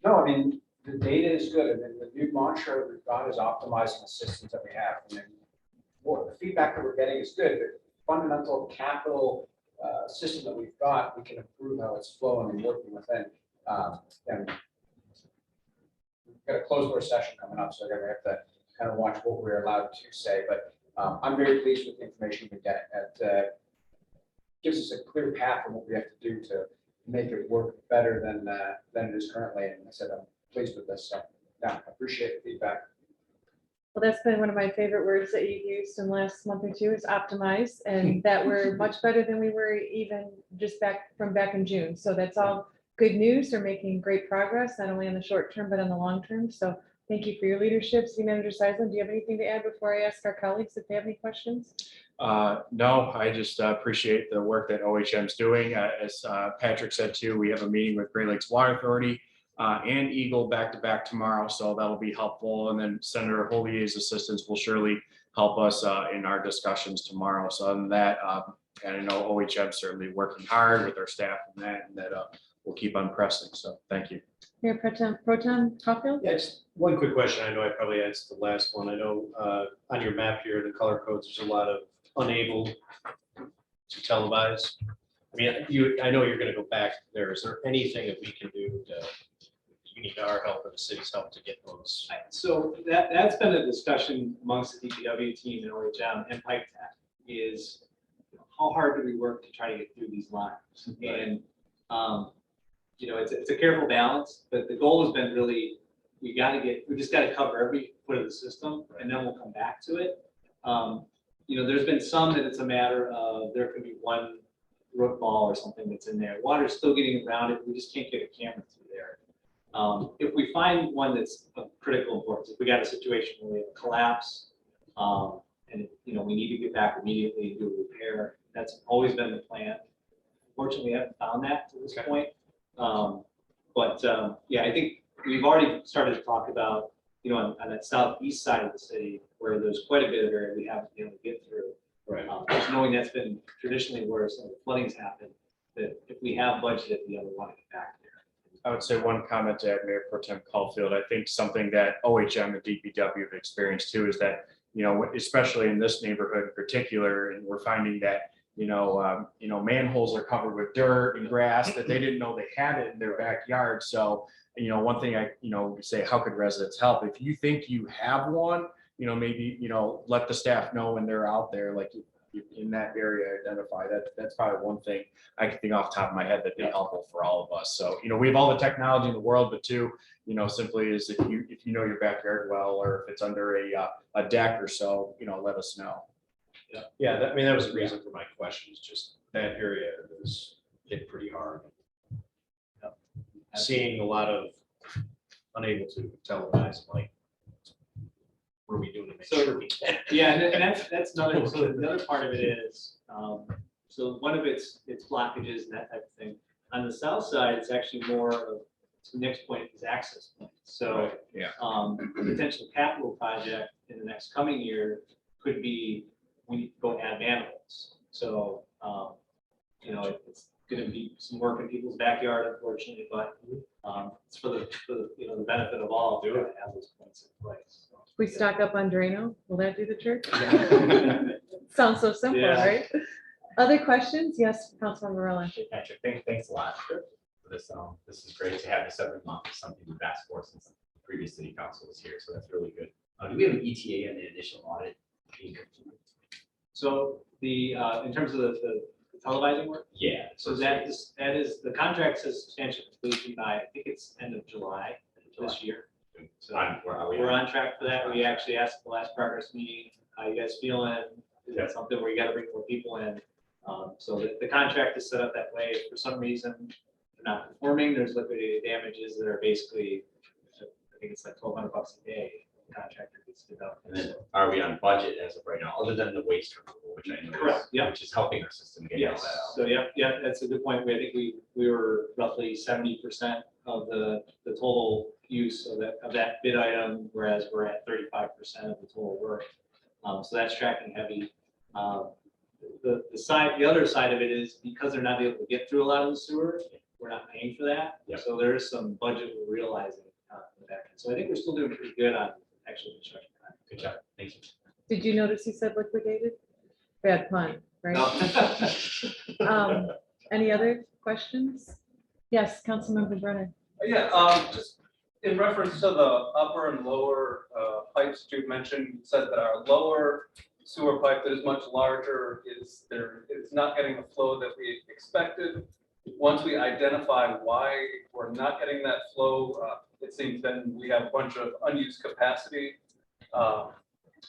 No, I mean, the data is good, and then the new mantra we've got is optimizing the systems that we have. And then the feedback that we're getting is good. The fundamental capital system that we've got, we can improve how it's flowing and working within. And we've got a closed door session coming up, so again, we have to kind of watch what we're allowed to say. But I'm very pleased with the information we get. It gives us a clear path on what we have to do to make it work better than it is currently. And I said, I'm pleased with this. So yeah, I appreciate the feedback. Well, that's been one of my favorite words that you've used in the last month or two is optimize, and that we're much better than we were even just back in June. So that's all good news. They're making great progress, not only in the short term, but in the long term. So thank you for your leadership. City Manager Seisland, do you have anything to add before I ask our colleagues if they have any questions? No, I just appreciate the work that OHM is doing. As Patrick said too, we have a meeting with Great Lakes Water Authority and Eagle back to back tomorrow, so that'll be helpful. And then Senator Holier's assistance will surely help us in our discussions tomorrow. So other than that, and I know OHM certainly working hard with our staff and that we'll keep on pressing. So thank you. Mayor Pro Tem Caulfield? Yeah, just one quick question. I know I probably answered the last one. I know on your map here, the color codes, there's a lot of unable to televise. I mean, I know you're going to go back there. Is there anything that we can do to, you need our help or the city's help to get those? So that's been a discussion amongst the DPW team and OHM and Pipe Tech is how hard do we work to try to get through these lines? And, it's a careful balance, but the goal has been really, we just got to cover every foot of the system and then we'll come back to it. There's been some that it's a matter of there could be one root ball or something that's in there. Water's still getting around it. We just can't get a camera through there. If we find one that's of critical importance, if we got a situation where we have a collapse, and we need to get back immediately and do a repair, that's always been the plan. Fortunately, we haven't found that to this point. I think we've already started to talk about, on that southeast side of the city where there's quite a bit of area we haven't been able to get through. Right. Just knowing that's been traditionally where some of the flooding's happened, that if we have budgeted, we want to get back there. I would say one comment to add, Mayor Pro Tem Caulfield. I think something that OHM and DPW have experienced too is that, especially in this neighborhood in particular, and we're finding that, manholes are covered with dirt and grass that they didn't know they had it in their backyard. So, one thing I, say, how could residents help? If you think you have one, maybe, let the staff know when they're out there, like in that area, identify that. That's probably one thing I can think off the top of my head that'd be helpful for all of us. So, we have all the technology in the world, but two, simply is if you know your backyard well, or if it's under a deck or so, let us know. Yeah, that was the reason for my question, is just that area is hit pretty hard. Seeing a lot of unable to televise, like what are we doing to make So- sure we can? Yeah, and that's another, so the other part of it is, so one of it's blockages and that type of thing. On the south side, it's actually more of, the next point is access points. So, Yeah. a potential capital project in the next coming year could be, we need to go add manholes. So, you know, it's gonna be some work in people's backyard, unfortunately, but, it's for the, you know, the benefit of all, to have those points in place. So. We stock up on Drano, will that do the trick? Sounds so simple, Yeah. right? Other questions? Yes, Councilmember Morella. Patrick, thanks a lot for this. This is great to have this every month. It's something we've asked for since the previous city council was here, so that's really good. Do we have an ETA on the initial audit being completed? So the, in terms of the televising work, Yeah. so that is, the contract says substantial completion by, I think it's end of July this year. So Where are we? we're on track for that. We actually asked at the last progress meeting, how you guys feeling? Is that something where you gotta bring more people in? So the contract is set up that way. If for some reason they're not performing, there's liquidated damages that are basically, I think it's like $1,200 a day. The contractor gets deducted. And then are we on budget as of right now, other than the waste removal, which I know Correct, yeah. which is helping our system get all Yes, that out? so yeah, that's a good point. I think we were roughly 70% of the total use of that bid item, whereas we're at 35% of the total work. So that's tracking heavy. The other side of it is because they're not able to get through a lot of the sewer, we're not paying for that. Yep. So there is some budget we're realizing in the back end. So I think we're still doing pretty good on actual construction. Good job, thank you. Did you notice he said liquidated? Bad pun, right? No. Any other questions? Yes, Councilmember Brennan. Yeah, just in reference to the upper and lower pipes you mentioned, you said that our lower sewer pipe that is much larger is not getting the flow that we expected. Once we identify why we're not getting that flow, it seems then we have a bunch of unused capacity.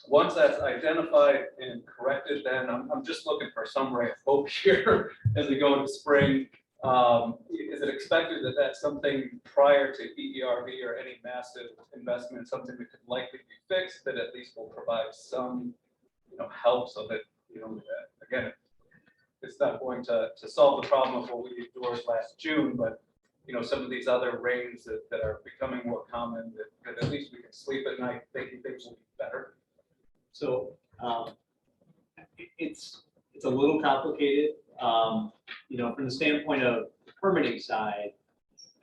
Once that's identified and corrected, then I'm just looking for some ray of hope here as we go into spring. Is it expected that that's something prior to EERV or any massive investment, something that could likely be fixed, that at least will provide some, help so that, again, it's not going to solve the problem of what we endured last June, but, some of these other rains that are becoming more common, that at least we can sleep at night thinking things will be better. So it's a little complicated. From the standpoint of the permitting side,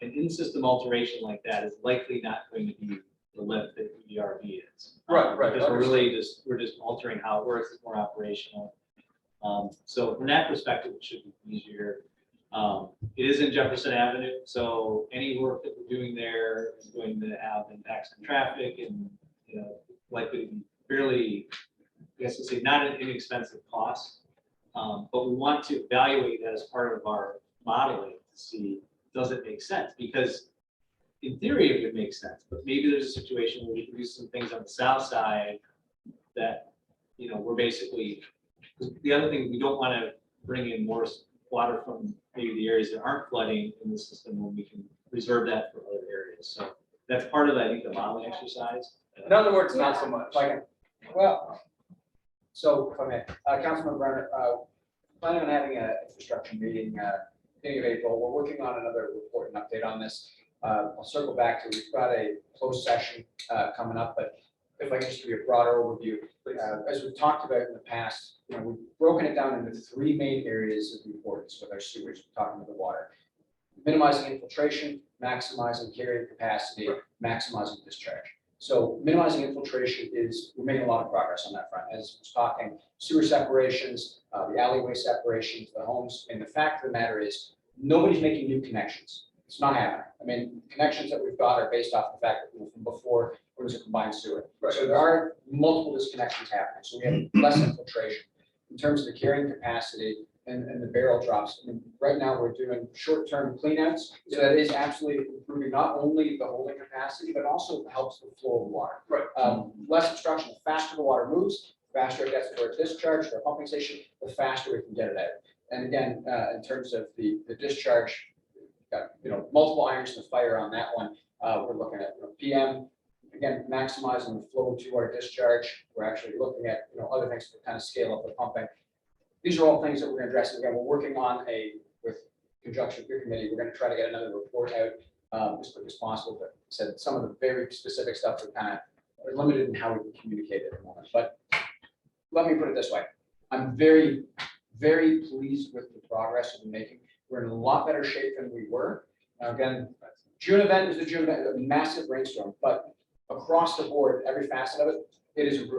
an in-system alteration like that is likely not going to be the lift that ERV is. Right. Because we're just altering how it works, it's more operational. So from that perspective, it should be easier. It is in Jefferson Avenue, so any work that we're doing there is going to have impacts on traffic and, likely to be fairly, I guess we'll say, not an inexpensive cost. But we want to evaluate that as part of our modeling to see, does it make sense? Because in theory, it would make sense, but maybe there's a situation where we can do some things on the south side that, we're basically, the other thing, we don't want to bring in more water from maybe the areas that aren't flooding in the system when we can reserve that for other areas. So that's part of, I think, the modeling exercise. In other words, not so much. Well, so, if I may, Councilman Brenner, planning on having an infrastructure meeting, beginning of April. We're working on another report and update on this. I'll circle back to, we've got a closed session coming up, but if I can just give you a broader overview. As we've talked about in the past, we've broken it down into three main areas of importance with our sewage, talking about the water. Minimizing infiltration, maximizing carrying capacity, maximizing discharge. So minimizing infiltration we're making a lot of progress on that front. As we're talking sewer separations, the alleyway separations, the homes, and the fact of the matter is nobody's making new connections. It's not happening. I mean, connections that we've got are based off the fact that from before it was a combined sewer. So there are multiple disconnections happening. So we have less infiltration. In terms of the carrying capacity and the barrel drops, I mean, right now we're doing short-term cleanouts. So that is absolutely improving not only the holding capacity, but also helps the flow of water. Less obstruction, the faster the water moves, the faster it gets to where it's discharged, our pumping station, the faster we can get it out. And again, in terms of the discharge, got multiple irons to fire on that one. We're looking at PM, again, maximizing the flow to our discharge. We're actually looking at, other things to kind of scale up the pumping. These are all things that we're going to address. Again, we're working on with conjunction with your committee, we're going to try to get another report out as quick as possible. But said some of the very specific stuff are kind of limited in how we can communicate at the moment. But let me put it this way. I'm very, very pleased with the progress we're making. We're in a lot better shape than we were. Again, June event is the June event, a massive rainstorm, but across the board, every facet of it,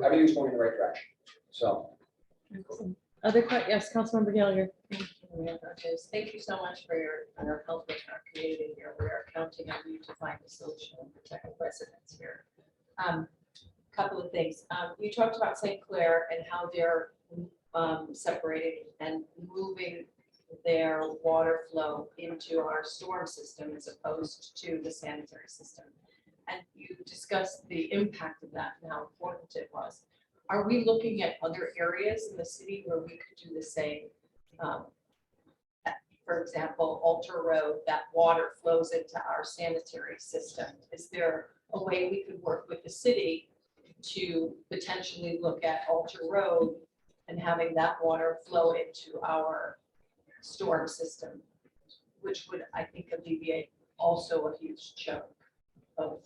everything's going in the right direction. So. Other questions? Yes, Councilmember Gallagher. Thank you so much for your help with our community here. We are counting on you to find a solution and protect the residents here. Couple of things. You talked about St. Clair and how they're separating and moving their water flow into our storm system as opposed to the sanitary system. And you discussed the impact of that and how important it was. Are we looking at other areas in the city where we could do the same? For example, Alter Road, that water flows into our sanitary system. Is there a way we could work with the city to potentially look at Alter Road and having that water flow into our storm system, which would, I think, alleviate also a huge chunk of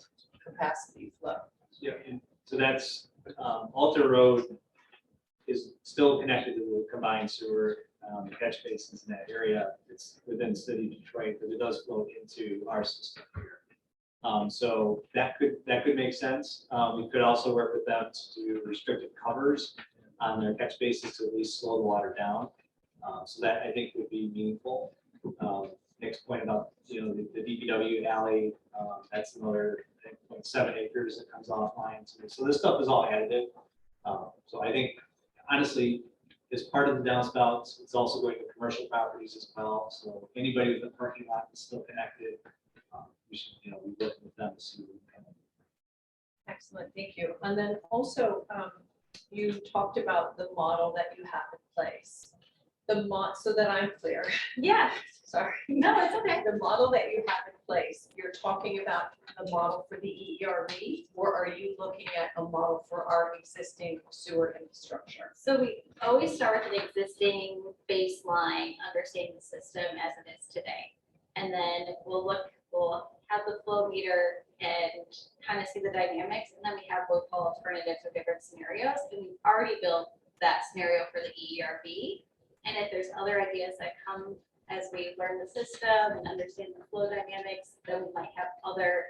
capacity flow? Yeah, and so that's, Alter Road is still connected to the combined sewer catch basins in that area. It's within the city of Detroit, but it does flow into our system here. So that could make sense. We could also work with them to do restricted covers on their catch basins to at least slow the water down. So that I think would be meaningful. Next point about the DPW alley, that's another 7 acres that comes offline. So this stuff is all additive. So I think honestly, as part of the downspouts, it's also going to commercial properties as well. So anybody with a parking lot is still connected. We should be working with them to see what we can. Excellent, thank you. And then also, you talked about the model that you have in place. So that I'm clear. Yeah, Sorry. no, it's okay. The model that you have in place, you're talking about the model for the ERV, or are you looking at a model for our existing sewer infrastructure? So we always start with an existing baseline, understanding the system as it is today. And then we'll have the flow meter and kind of see the dynamics. And then we have what we call alternatives or different scenarios. And we've already built that scenario for the ERV. And if there's other ideas that come as we learn the system and understand the flow dynamics, then we might have other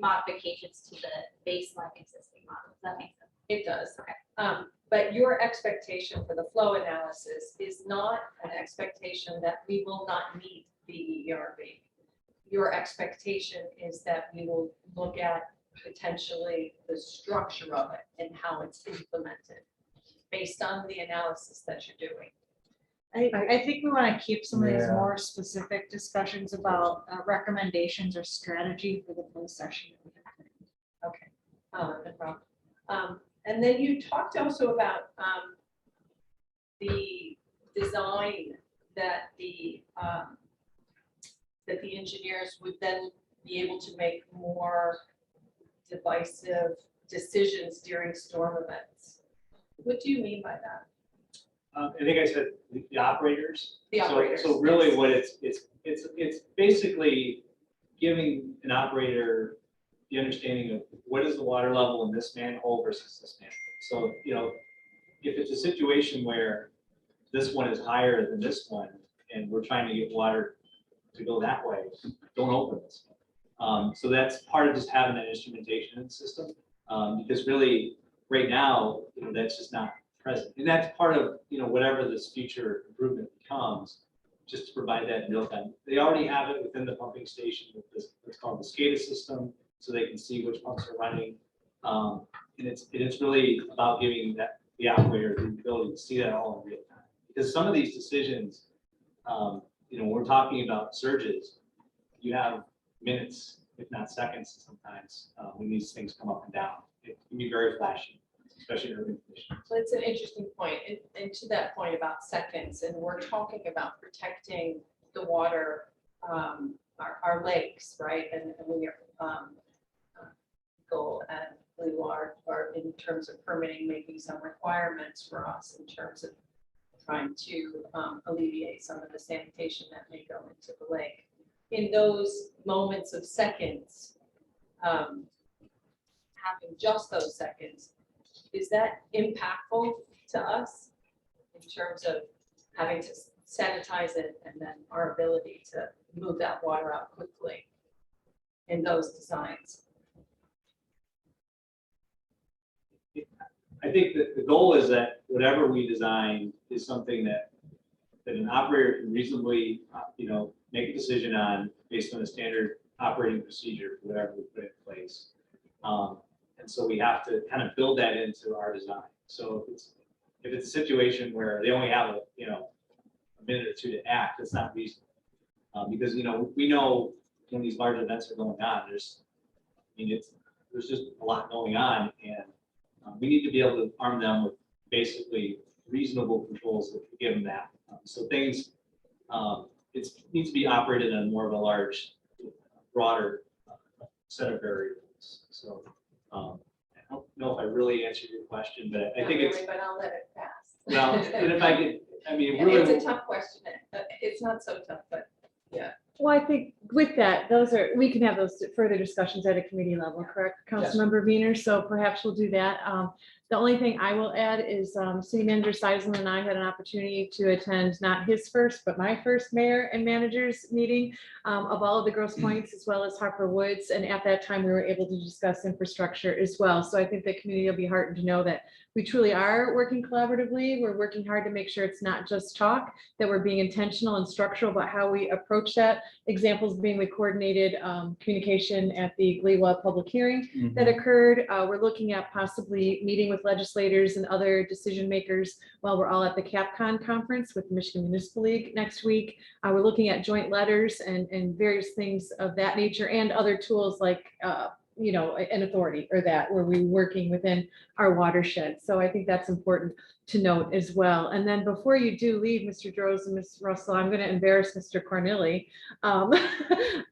modifications to the baseline existing model. Does that make sense? It does. Okay. But your expectation for the flow analysis is not an expectation that we will not meet the ERV. Your expectation is that we will look at potentially the structure of it and how it's implemented based on the analysis that you're doing. I think we want to keep some of these more specific discussions about recommendations or strategy for the closed session. Okay. No problem. And then you talked also about the design that the engineers would then be able to make more divisive decisions during storm events. What do you mean by that? I think I said the operators. The operators, So really yes. what it's basically giving an operator the understanding of what is the water level in this manhole versus this manhole. So, if it's a situation where this one is higher than this one and we're trying to get water to go that way, don't open this one. So that's part of just having that instrumentation in the system. Because really right now, that's just not present. And that's part of, whatever this future improvement becomes, just to provide that in real time. They already have it within the pumping station with this, what's called the SCADA system, so they can see which pumps are running. And it's really about giving the operator the ability to see that all in real time. Because some of these decisions, when we're talking about surges, you have minutes, if not seconds sometimes, when these things come up and down. It can be very flashy, especially in urban conditions. So it's an interesting point. And to that point about seconds, and we're talking about protecting the water, our lakes, right? And when you're goal and we are in terms of permitting, making some requirements for us in terms of trying to alleviate some of the sanitation that may go into the lake. In those moments of seconds, having just those seconds, is that impactful to us in terms of having to sanitize it and then our ability to move that water out quickly in those designs? I think that the goal is that whatever we design is something that an operator can reasonably, make a decision on based on a standard operating procedure for whatever we put in place. And so we have to kind of build that into our design. So if it's a situation where they only have a minute or two to act, it's not reasonable. Because, we know when these large events are going on, there's just a lot going on, and we need to be able to arm them with basically reasonable controls that give them that. So things, it needs to be operated on more of a large, broader set of variables. So I don't know if I really answered your question, but I think it's, But I'll let it pass. well, and if I could, It's a tough question. It's not so tough, but yeah. Well, I think with that, we can have those further discussions at a committee level, correct, Councilmember Wiener? So perhaps we'll do that. The only thing I will add is City Manager Seisman and I had an opportunity to attend not his first, but my first mayor and managers meeting of all of the Grosse Pointes as well as Harper Woods. And at that time, we were able to discuss infrastructure as well. So I think the community will be heartened to know that we truly are working collaboratively. We're working hard to make sure it's not just talk, that we're being intentional and structural about how we approach that. Examples being the coordinated communication at the Gleewa public hearing that occurred. We're looking at possibly meeting with legislators and other decision makers while we're all at the CapCon conference with the Michigan Municipal League next week. We're looking at joint letters and various things of that nature and other tools like an authority or that where we're working within our watershed. So I think that's important to note as well. And then before you do leave, Mr. Droz and Ms. Russell, I'm going to embarrass Mr. Corneli.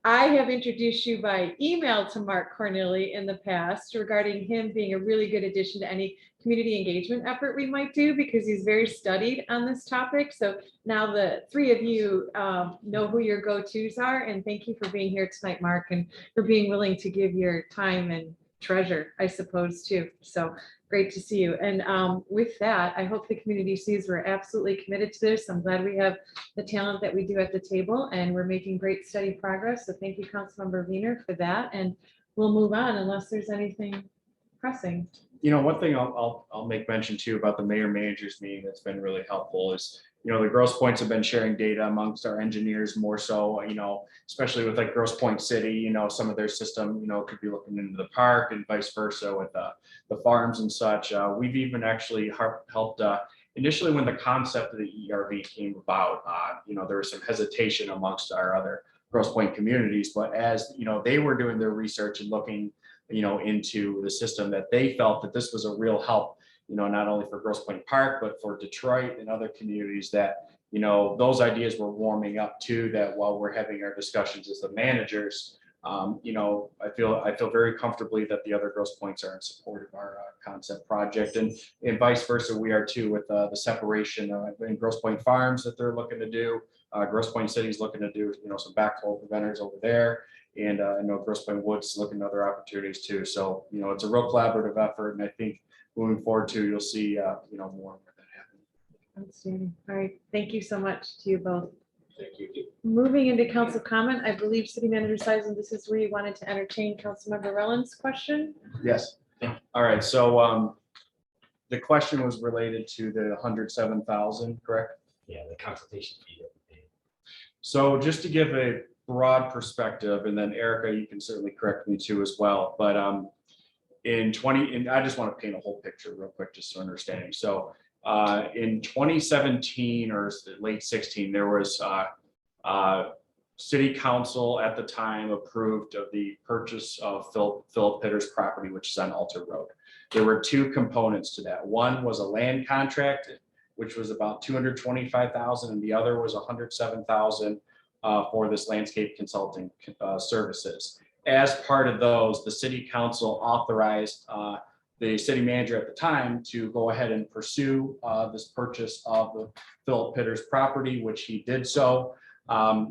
I have introduced you by email to Mark Corneli in the past regarding him being a really good addition to any community engagement effort we might do because he's very studied on this topic. So now the three of you know who your go-tos are. And thank you for being here tonight, Mark, and for being willing to give your time and treasure, I suppose, too. So great to see you. And with that, I hope the community sees we're absolutely committed to this. I'm glad we have the talent that we do at the table and we're making great steady progress. So thank you, Councilmember Wiener, for that. And we'll move on unless there's anything pressing. One thing I'll make mention too about the mayor managers meeting that's been really helpful is, the Grosse Pointes have been sharing data amongst our engineers more so, especially with like Grosse Pointe City, some of their system, could be looking into the park and vice versa with the farms and such. We've even actually helped initially when the concept of the ERV came about, there was some hesitation amongst our other Grosse Pointe communities, but as, they were doing their research and looking into the system, that they felt that this was a real help, not only for Grosse Pointe Park, but for Detroit and other communities that, those ideas were warming up too, that while we're having our discussions as the managers, I feel very comfortably that the other Grosse Pointes are in support of our concept project and vice versa. We are too with the separation in Grosse Pointe Farms that they're looking to do. Grosse Pointe City is looking to do, some backflow preventers over there. And I know Grosse Pointe Woods is looking at other opportunities too. So, it's a real collaborative effort. And I think moving forward too, you'll see, more of that happen. Outstanding. All right. Thank you so much to you both. Thank you. Moving into council comment, I believe City Manager Seisman, this is where you wanted to entertain Councilmember Rellen's question. Yes. All right. So the question was related to the 107,000, correct? Yeah, the consultation fee that we paid. So just to give a broad perspective, and then Erica, you can certainly correct me too as well, but and I just want to paint a whole picture real quick, just so understanding. So in 2017 or late 16, there was city council at the time approved of the purchase of Philip Pitter's property, which is on Alter Road. There were two components to that. One was a land contract, which was about 225,000, and the other was 107,000 for this landscape consulting services. as part of those, the city council authorized the city manager at the time to go ahead and pursue this purchase of the Philip Pitter's property, which he did so.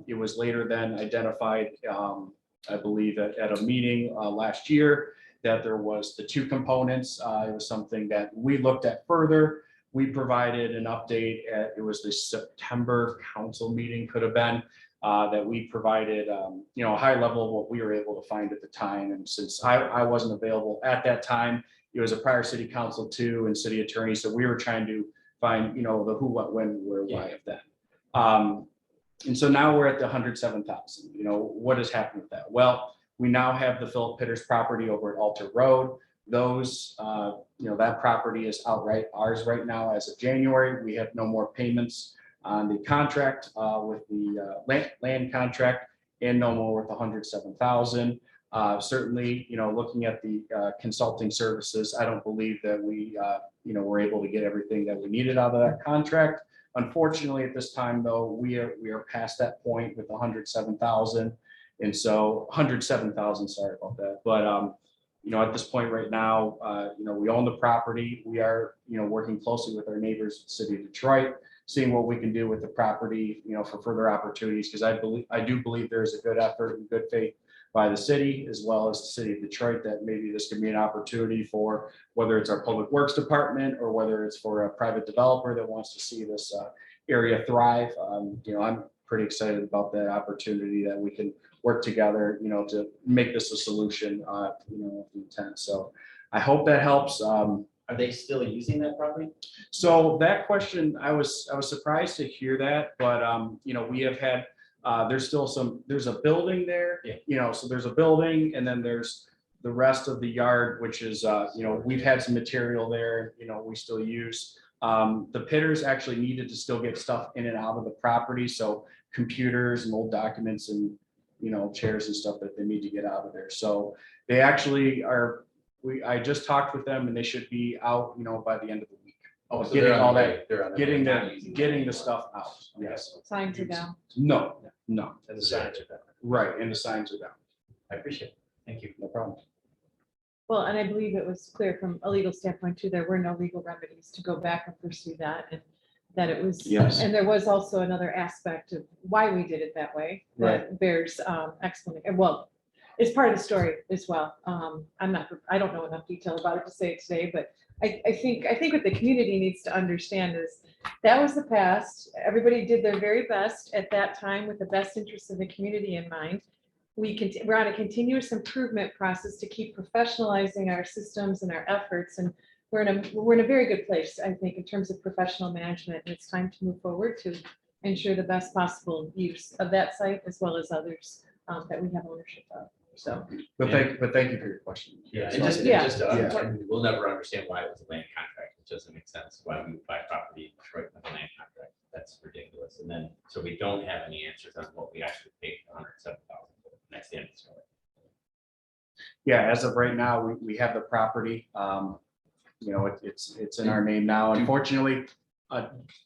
It was later then identified, I believe at a meeting last year, that there was the two components. It was something that we looked at further. We provided an update at, it was the September council meeting, could have been, that we provided, you know, a high level of what we were able to find at the time. And since I wasn't available at that time, it was a prior city council too and city attorney. So we were trying to find, you know, the who, what, when, where, why of that. And so now we're at the 107,000. You know, what has happened with that? Well, we now have the Philip Pitter's property over at Alter Road. Those, you know, that property is outright ours right now as of January. We have no more payments on the contract with the land contract, and no more with 107,000. Certainly, you know, looking at the consulting services, I don't believe that we, you know, were able to get everything that we needed out of that contract. Unfortunately, at this time, though, we are past that point with 107,000, and so 107,000. Sorry about that, but you know, at this point right now, you know, we own the property. We are, you know, working closely with our neighbors, city of Detroit, seeing what we can do with the property, you know, for further opportunities, because I do believe there is a good effort and good faith by the city as well as the city of Detroit that maybe this could be an opportunity for whether it's our public works department or whether it's for a private developer that wants to see this area thrive. You know, I'm pretty excited about that opportunity that we can work together, you know, to make this a solution, you know, with intent. So I hope that helps. Are they still using that property? So that question, I was surprised to hear that, but you know, we have had, there's still there's a building there, Yeah. You know, so there's a building and then there's the rest of the yard, which is, you know, we've had some material there, you know, we still use. The Pitters actually needed to still get stuff in and out of the property. So computers and old documents and, you know, chairs and stuff that they need to get out of there. So they actually are, I just talked with them and they should be out, you know, by the end of the week. Oh, so Getting they're on all the that, way- they're on the getting way, not using getting the it. stuff out. Yes. Signs are down. No. And the signs are down. Right. And the signs are down. I appreciate it. Thank you. No problem. Well, and I believe it was clear from a legal standpoint too, there were no legal remedies to go back and pursue that, and that it was, Yes. and there was also another aspect of why we did it that way. That bears explanation. Well, it's part of the story as well. I don't know enough detail about it to say it today, but I think what the community needs to understand is that was the past. Everybody did their very best at that time with the best interests of the community in mind. We're on a continuous improvement process to keep professionalizing our systems and our efforts, and we're in a very good place, I think, in terms of professional management. And it's time to move forward to ensure the best possible use of that site as well as others that we have ownership of. So, But thank you for your question. Yeah, So- and just, Yeah. we'll never understand why it was a land contract. It doesn't make sense why we would buy property in Detroit with a land contract. That's ridiculous. And then, so we don't have any answers on what we actually paid 107,000. That's the end of the story. Yeah, as of right now, we have the property. You know, it's in our name now. Unfortunately,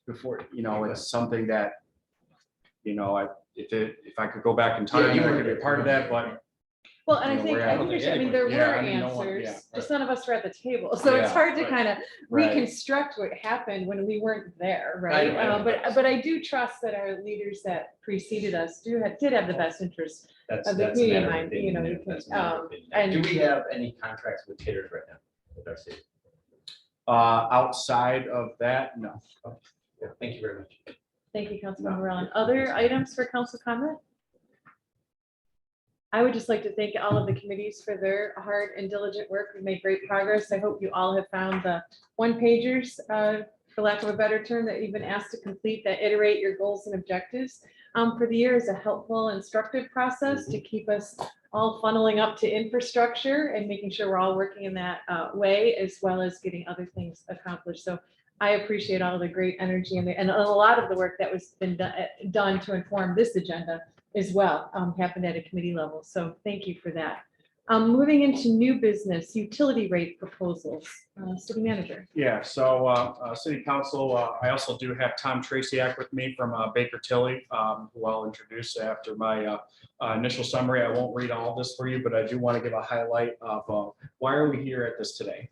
before, you know, it's something that, you know, if I could go back in time, I could be a part of that, but well, and I You know, think, we're I at- think, I mean, there Yeah, were I mean, no one- answers, yeah, just none of us were at the table. So it's Yeah, hard to right. kind of Right. reconstruct what happened when we weren't there, right? I But I do trust that our leaders that preceded us did have the best interest. That's Of the that's a matter community of mind, you know, opinion, you can, that's a matter of opinion. and- Do we have any contracts with Pitters right now with our city? outside of that, no. Yeah, thank you very much. Thank you, Councilmember Rowland. Other items for council comment? I would just like to thank all of the committees for their hard and diligent work. We've made great progress. I hope you all have found the one-pagers, for lack of a better term, that you've been asked to complete that iterate your goals and objectives for the year is a helpful, instructive process to keep us all funneling up to infrastructure and making sure we're all working in that way, as well as getting other things accomplished. So I appreciate all the great energy and a lot of the work that was been done to inform this agenda as well, happened at a committee level. So thank you for that. Moving into new business, utility rate proposals. City manager. Yeah, so city council, I also do have Tom Traciak with me from Baker Tilly, who I'll introduce after my initial summary. I won't read all this for you, but I do want to give a highlight of why are we here at this today.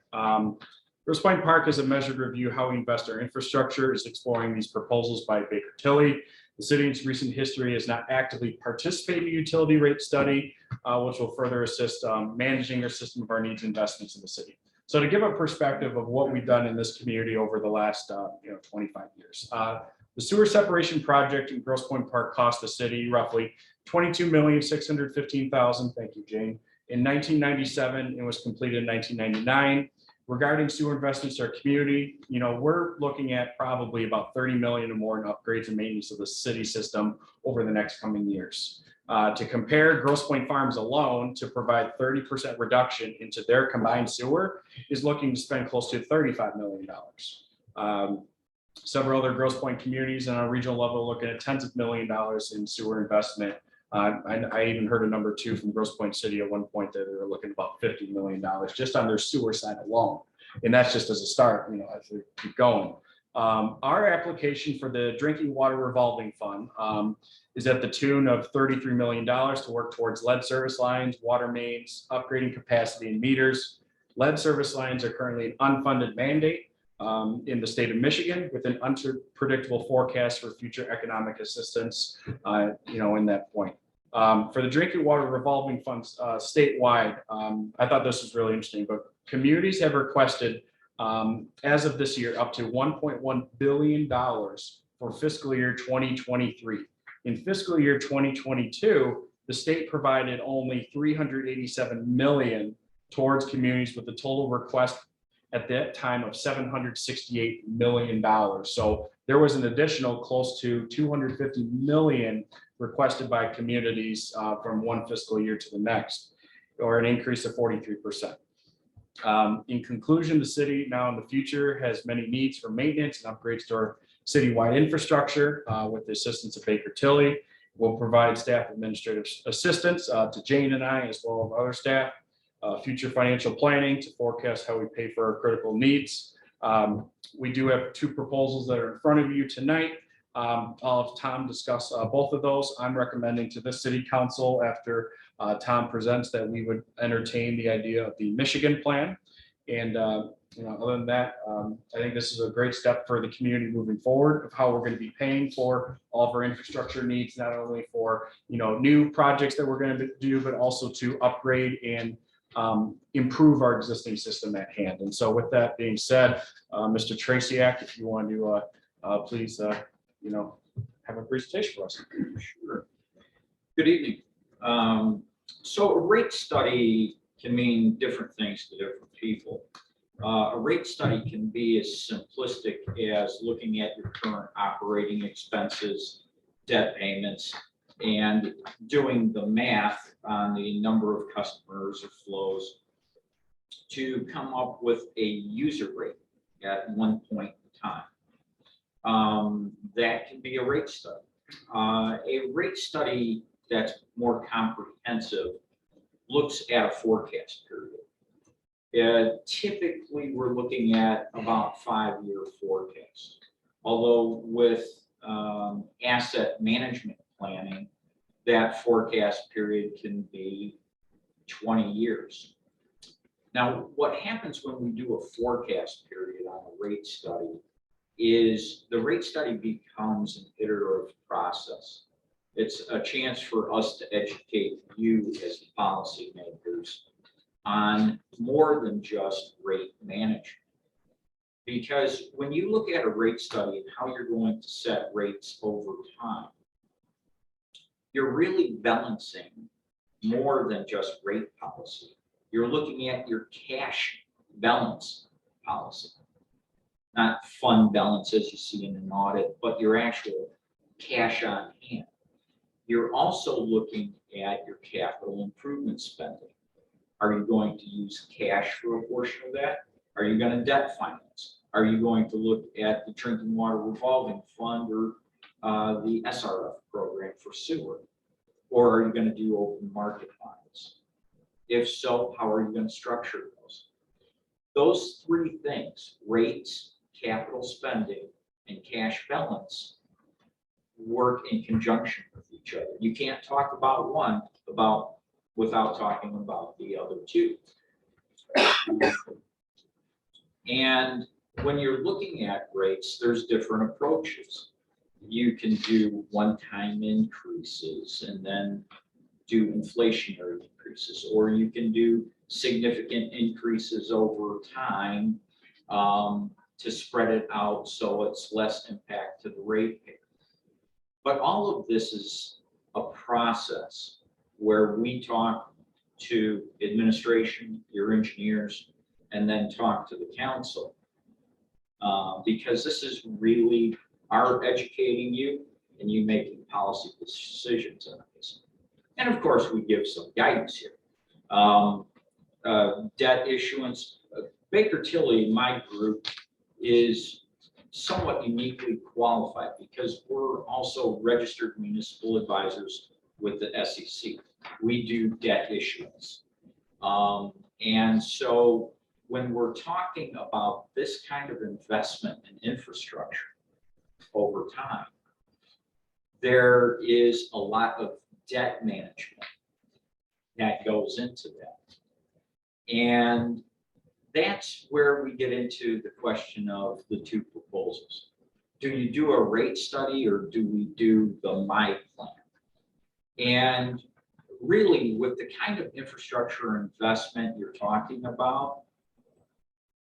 Grosse Pointe Park is a measured review how we invest our infrastructure, is exploring these proposals by Baker Tilly. The city's recent history is not actively participating in a utility rate study, which will further assist managing their system of our needs investments in the city. So to give a perspective of what we've done in this community over the last 25 years. The sewer separation project in Grosse Pointe Park cost the city roughly $22,615,000. Thank you, Jane. In 1997, it was completed in 1999. Regarding sewer investments to our community, we're looking at probably about 30 million or more in upgrades and maintenance of the city system over the next coming years. To compare, Grosse Pointe Farms alone to provide 30% reduction into their combined sewer is looking to spend close to $35 million. Several other Grosse Pointe communities on a regional level looking at tens of $millions in sewer investment. I even heard a number 2 from Grosse Pointe City at one point that they were looking about $50 million just on their sewer side alone. And that's just as a start, as we keep going. Our application for the Drinking Water Revolving Fund is at the tune of $33 million to work towards lead service lines, water mains, upgrading capacity and meters. Lead service lines are currently an unfunded mandate in the state of Michigan with an unpredictable forecast for future economic assistance, in that point. For the Drinking Water Revolving Funds statewide, I thought this was really interesting, but communities have requested, as of this year, up to $1.1 billion for fiscal year 2023. In fiscal year 2022, the state provided only $387 million towards communities with a total request at that time of $768 million. So there was an additional close to $250 million requested by communities from one fiscal year to the next, or an increase of 43%. In conclusion, the city now in the future has many needs for maintenance and upgrades to our citywide infrastructure with the assistance of Baker Tilly. We'll provide staff administrative assistance to Jane and I, as well as other staff. Future financial planning to forecast how we pay for our critical needs. We do have 2 proposals that are in front of you tonight. I'll have Tom discuss both of those. I'm recommending to the city council after Tom presents that we would entertain the idea of the Michigan plan. And other than that, I think this is a great step for the community moving forward of how we're going to be paying for all of our infrastructure needs, not only for new projects that we're going to do, but also to upgrade and improve our existing system at hand. And so with that being said, Mr. Traciak, if you want to please, have a presentation for us. Sure. Good evening. So a rate study can mean different things to different people. A rate study can be as simplistic as looking at your current operating expenses, debt payments, and doing the math on the number of customers or flows to come up with a user rate at one point in time. That can be a rate study. A rate study that's more comprehensive looks at a forecast period. Typically, we're looking at about 5-year forecast. Although with asset management planning, that forecast period can be 20 years. Now, what happens when we do a forecast period on a rate study is the rate study becomes an iterative process. It's a chance for us to educate you as policymakers on more than just rate management. Because when you look at a rate study and how you're going to set rates over time, you're really balancing more than just rate policy. You're looking at your cash balance policy, not fund balance as you see in an audit, but your actual cash on hand. You're also looking at your capital improvement spending. Are you going to use cash for a portion of that? Are you going to debt finance? Are you going to look at the Drinking Water Revolving Fund or the SRF program for sewer? Or are you going to do open market funds? If so, how are you going to structure those? Those three things, rates, capital spending, and cash balance, work in conjunction with each other. You can't talk about one without talking about the other two. And when you're looking at rates, there's different approaches. You can do one-time increases and then do inflationary increases, or you can do significant increases over time to spread it out so it's less impact to the ratepayer. But all of this is a process where we talk to administration, your engineers, and then talk to the council. Because this is really our educating you and you making policy decisions on this. And of course, we give some guidance here. Debt issuance, Baker Tilly, my group, is somewhat uniquely qualified because we're also registered municipal advisors with the SEC. We do debt issuance. And so when we're talking about this kind of investment in infrastructure over time, there is a lot of debt management that goes into that. And that's where we get into the question of the two proposals. Do you do a rate study or do we do the MI plan? And really, with the kind of infrastructure investment you're talking about,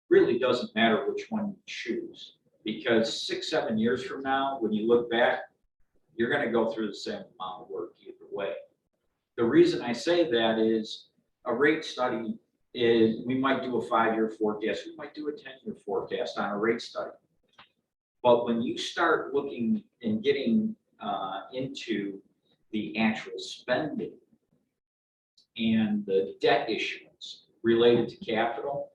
really doesn't matter which one you choose, because 6-7 years from now, when you look back, you're going to go through the same amount of work either way. The reason I say that is a rate study is, we might do a 5-year forecast, we might do a 10-year forecast on a rate study. But when you start looking and getting into the actual spending and the debt issuance related to capital,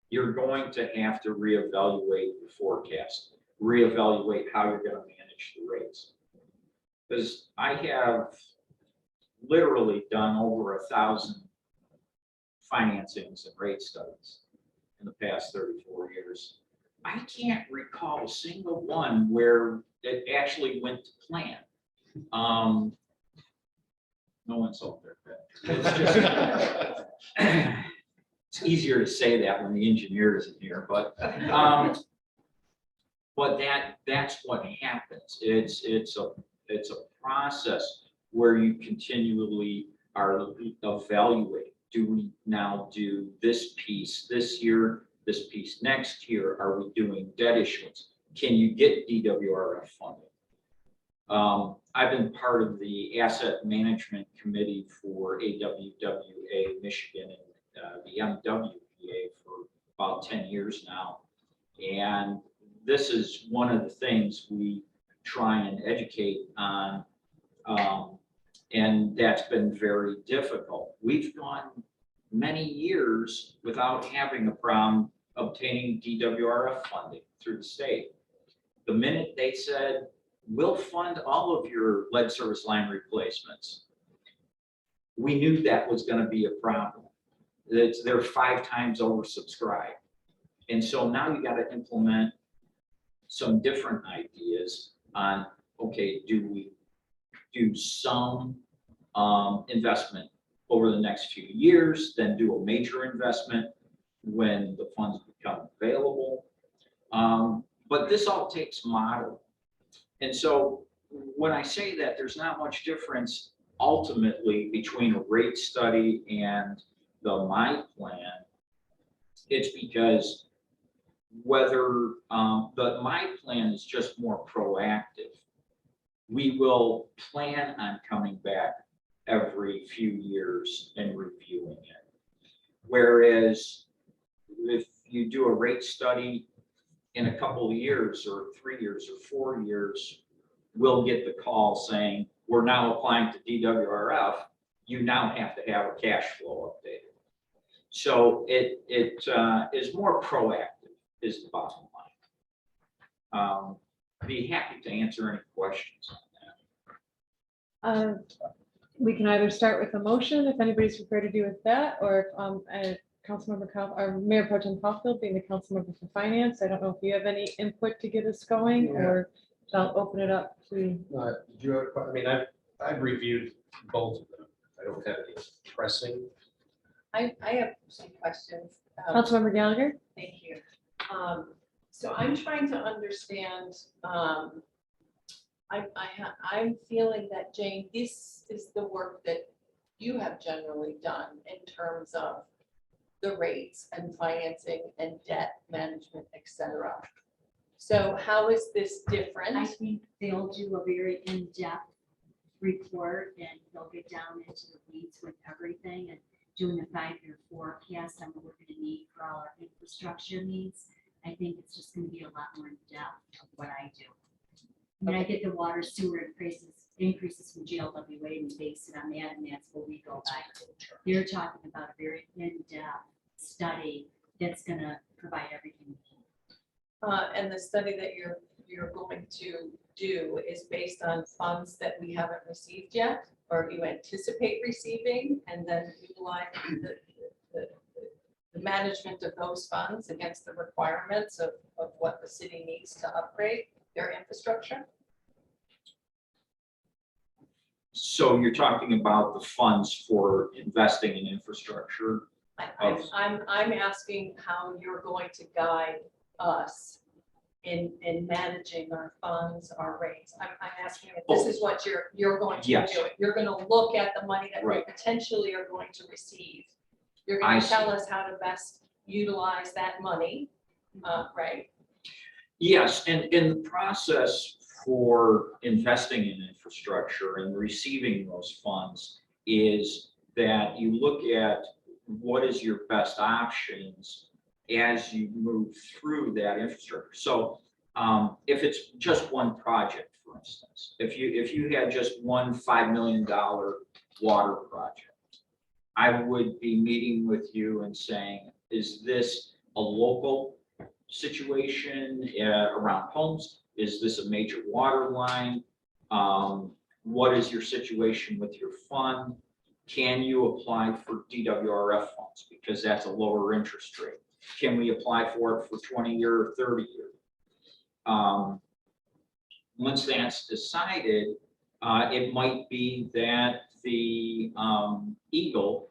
you're going to have to reevaluate the forecast, reevaluate how you're going to manage the rates. Because I have literally done over 1,000 financings and rate studies in the past 34 years. I can't recall a single one where it actually went to plan. No insult there. It's just, it's easier to say that when the engineer isn't here, but that's what happens. It's a process where you continually are evaluating. Do we now do this piece this year, this piece next year? Are we doing debt issuance? Can you get DWRF funding? I've been part of the asset management committee for AWWA Michigan and the MWPA for about 10 years now. And this is one of the things we try and educate on. And that's been very difficult. We've gone many years without having a problem obtaining DWRF funding through the state. The minute they said, we'll fund all of your lead service line replacements, we knew that was going to be a problem. They're 5 times oversubscribed. And so now you got to implement some different ideas on, okay, do we do some investment over the next few years, then do a major investment when the funds become available. But this all takes modeling. And so when I say that there's not much difference ultimately between a rate study and the MI plan, it's because whether the MI plan is just more proactive. We will plan on coming back every few years and reviewing it. Whereas if you do a rate study in a couple of years or 3 years or 4 years, we'll get the call saying, we're now applying to DWRF. You now have to have a cash flow updated. So it is more proactive is the bottom line. Be happy to answer any questions on that. We can either start with a motion, if anybody's prepared to do with that, or Councilmember or Mayor Pro Tem Caulfield being the council member for finance. I don't know if you have any input to get us going, or I'll open it up to. Do you have, I mean, I've reviewed both of them. I don't have any pressing. I have some questions. Councilmember Gallagher? Thank you. So I'm trying to understand, I'm feeling that, Jane, this is the work that you have generally done in terms of the rates and financing and debt management, et cetera. So how is this different? I think they'll do a very in-depth report and they'll get down into the weeds with everything and doing a 5-year forecast on what we're going to need for all our infrastructure needs. I think it's just going to be a lot more in depth of what I do. I mean, I get the water sewer increases from GLWA and base it on that, and that's what we go by. You're talking about a very in-depth study that's going to provide everything we need. And the study that you're going to do is based on funds that we haven't received yet, or you anticipate receiving, and then utilize the management of those funds against the requirements of what the city needs to upgrade their infrastructure? So you're talking about the funds for investing in infrastructure? I'm asking how you're going to guide us in managing our funds, our rates. I'm asking if this is what you're going to Yes. do. You're going to look at the money that we Right. potentially are going to receive. You're going I to tell see. us how to best utilize that money, right? Yes, and in the process for investing in infrastructure and receiving those funds is that you look at what is your best options as you move through that infrastructure. So if it's just one project, for instance, if you had just one $5 million water project, I would be meeting with you and saying, is this a local situation around homes? Is this a major water line? What is your situation with your fund? Can you apply for DWRF funds? Because that's a lower interest rate. Can we apply for it for 20-year or 30-year? Once that's decided, it might be that the Eagle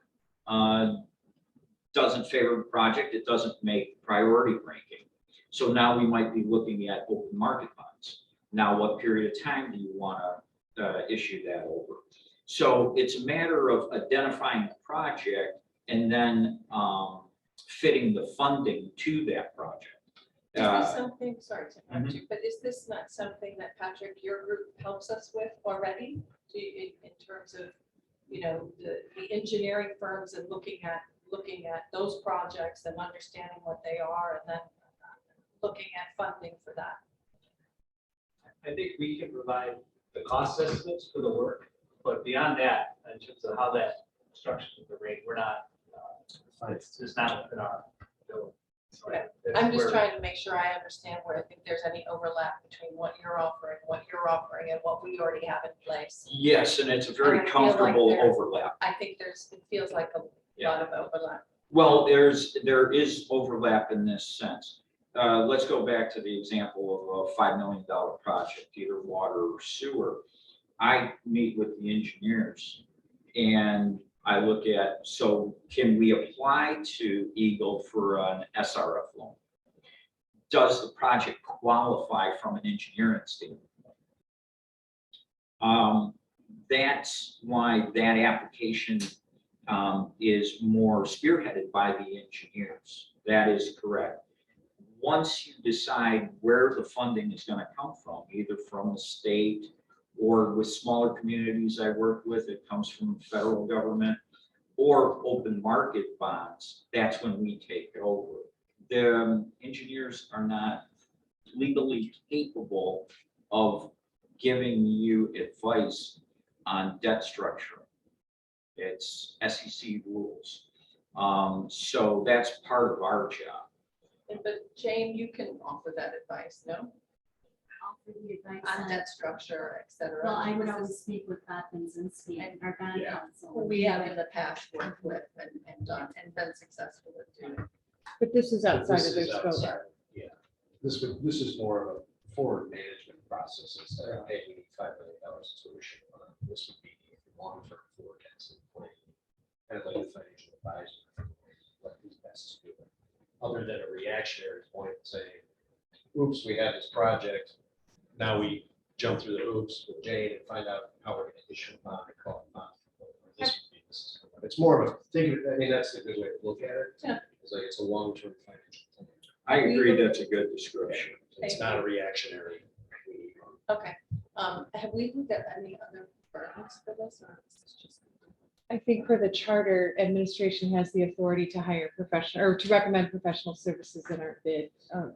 doesn't favor the project, it doesn't make priority ranking. So now we might be looking at open market bonds. Now, what period of time do you want to issue that over? So it's a matter of identifying the project and then fitting the funding to that project. Is this something, sorry to interrupt you, but is this not something that Patrick, your group helps us with already? In terms of, you know, the engineering firms and looking at those projects and understanding what they are and then looking at funding for that? I think we can provide the cost estimates for the work, but beyond that, in terms of how that structures the rate, we're not, it's just not within our ability. So Okay. that's I'm just where- trying to make sure I understand where I think there's any overlap between what you're offering, and what we already have in place. Yes, and it's a very And I feel like comfortable there's- overlap. I think it feels like a lot of overlap. Well, there is overlap in this sense. Let's go back to the example of a $5 million project, either water or sewer. I meet with the engineers and I look at, so can we apply to Eagle for an SRF loan? Does the project qualify from an engineering standpoint? That's why that application is more spearheaded by the engineers. That is correct. Once you decide where the funding is going to come from, either from the state or with smaller communities I work with, it comes from the federal government or open market bonds, that's when we take over. The engineers are not legally capable of giving you advice on debt structure. It's SEC rules. So that's part of our job. But Jane, you can offer that advice, no? for the advice On on. debt structure, et cetera. Well, I would This always is speak with Beth and Zinsky, our bond Yeah. counsel. who we have in the past worked with and done and been successful with doing. But this is outside This of their is scope. outside, yeah. This is more of a forward management process instead of, hey, we need $5 million tuition. This would be long-term forecasting plan. Kind of like a financial advisor, what is best to do. Other than a reactionary point saying, oops, we have this project. Now we jump through the hoops with Jane and find out how we're gonna issue a bond or call it bond. It's more of a, I mean, that's a good way to look at it. Yeah. It's like, it's a long-term financial plan. I agree, that's a good description. It's not a reactionary. Okay, have we looked at any other firms for this or is this just? I think for the charter, administration has the authority to hire professional or to recommend professional services in our bid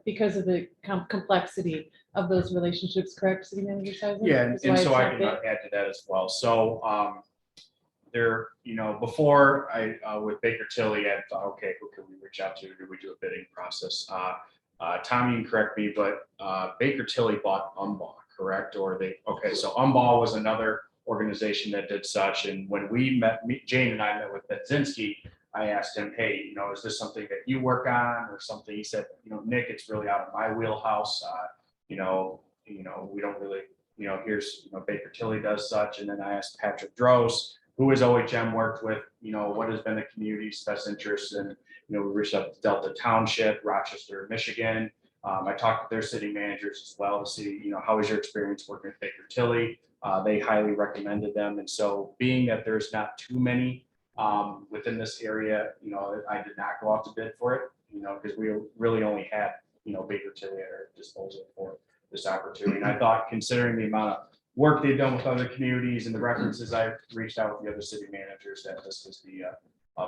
because of the complexity of those relationships, correct, City Manager Sizen? Yeah, That's and why so it's I not can bid. add to that as well. So there, before with Baker Tilly, I thought, okay, who can we reach out to? Do we do a bidding process? Tommy, you can correct me, but Baker Tilly bought Umball, correct? Okay, so Umball was another organization that did such. And when we met, Jane and I met with Benzinski, I asked him, hey, is this something that you work on or something? He said, Nick, it's really out of my wheelhouse. We don't really, here's, Baker Tilly does such. And then I asked Patrick Dross, who has OHM worked with, what has been the community's best interest. And, we reached out to Delta Township, Rochester, Michigan. I talked to their city managers as well to see, how was your experience working with Baker Tilly? They highly recommended them. And so being that there's not too many within this area, I did not go out to bid for it, because we really only had, Baker Tilly at our disposal for this opportunity. And I thought, considering the amount of work they've done with other communities and the references I've reached out with the other city managers, that this was the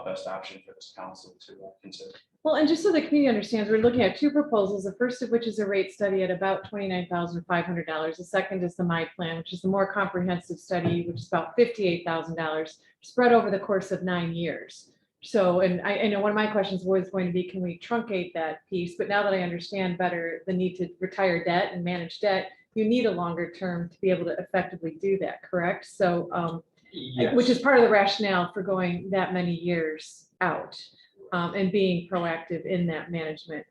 best option for this council to consider. Well, and just so the community understands, we're looking at two proposals, the first of which is a rate study at about $29,500. The second is the My Plan, which is the more comprehensive study, which is about $58,000 spread over the course of 9 years. So, and I know one of my questions was going to be, can we truncate that piece? But now that I understand better the need to retire debt and manage debt, you need a longer term to be able to effectively do that, correct? So, Yes. which is part of the rationale for going that many years out. And being proactive in that management.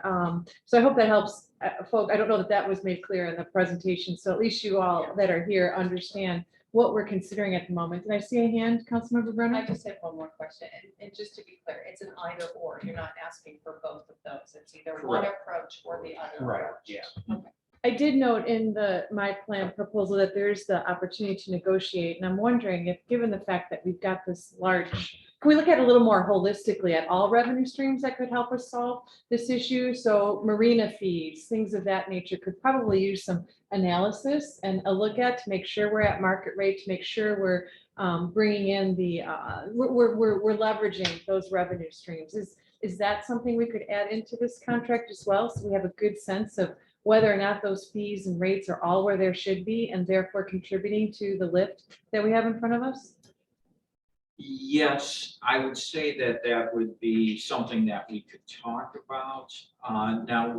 So I hope that helps folk. I don't know that was made clear in the presentation. So at least you all that are here understand what we're considering at the moment. Did I see a hand, Councilmember I Brennan? just have one more question, and just to be clear, it's an either or, you're not asking for both of those, it's either one approach or the other. Right, approach. yeah. I did note in the My Plan proposal that there's the opportunity to negotiate. And I'm wondering if, given the fact that we've got this large, can we look at it a little more holistically at all revenue streams that could help us solve this issue? So marina fees, things of that nature could probably use some analysis and a look at to make sure we're at market rate, to make sure we're bringing in the, we're leveraging those revenue streams. Is that something we could add into this contract as well? So we have a good sense of whether or not those fees and rates are all where there should be and therefore contributing to the lift that we have in front of us? Yes, I would say that that would be something that we could talk about. Now,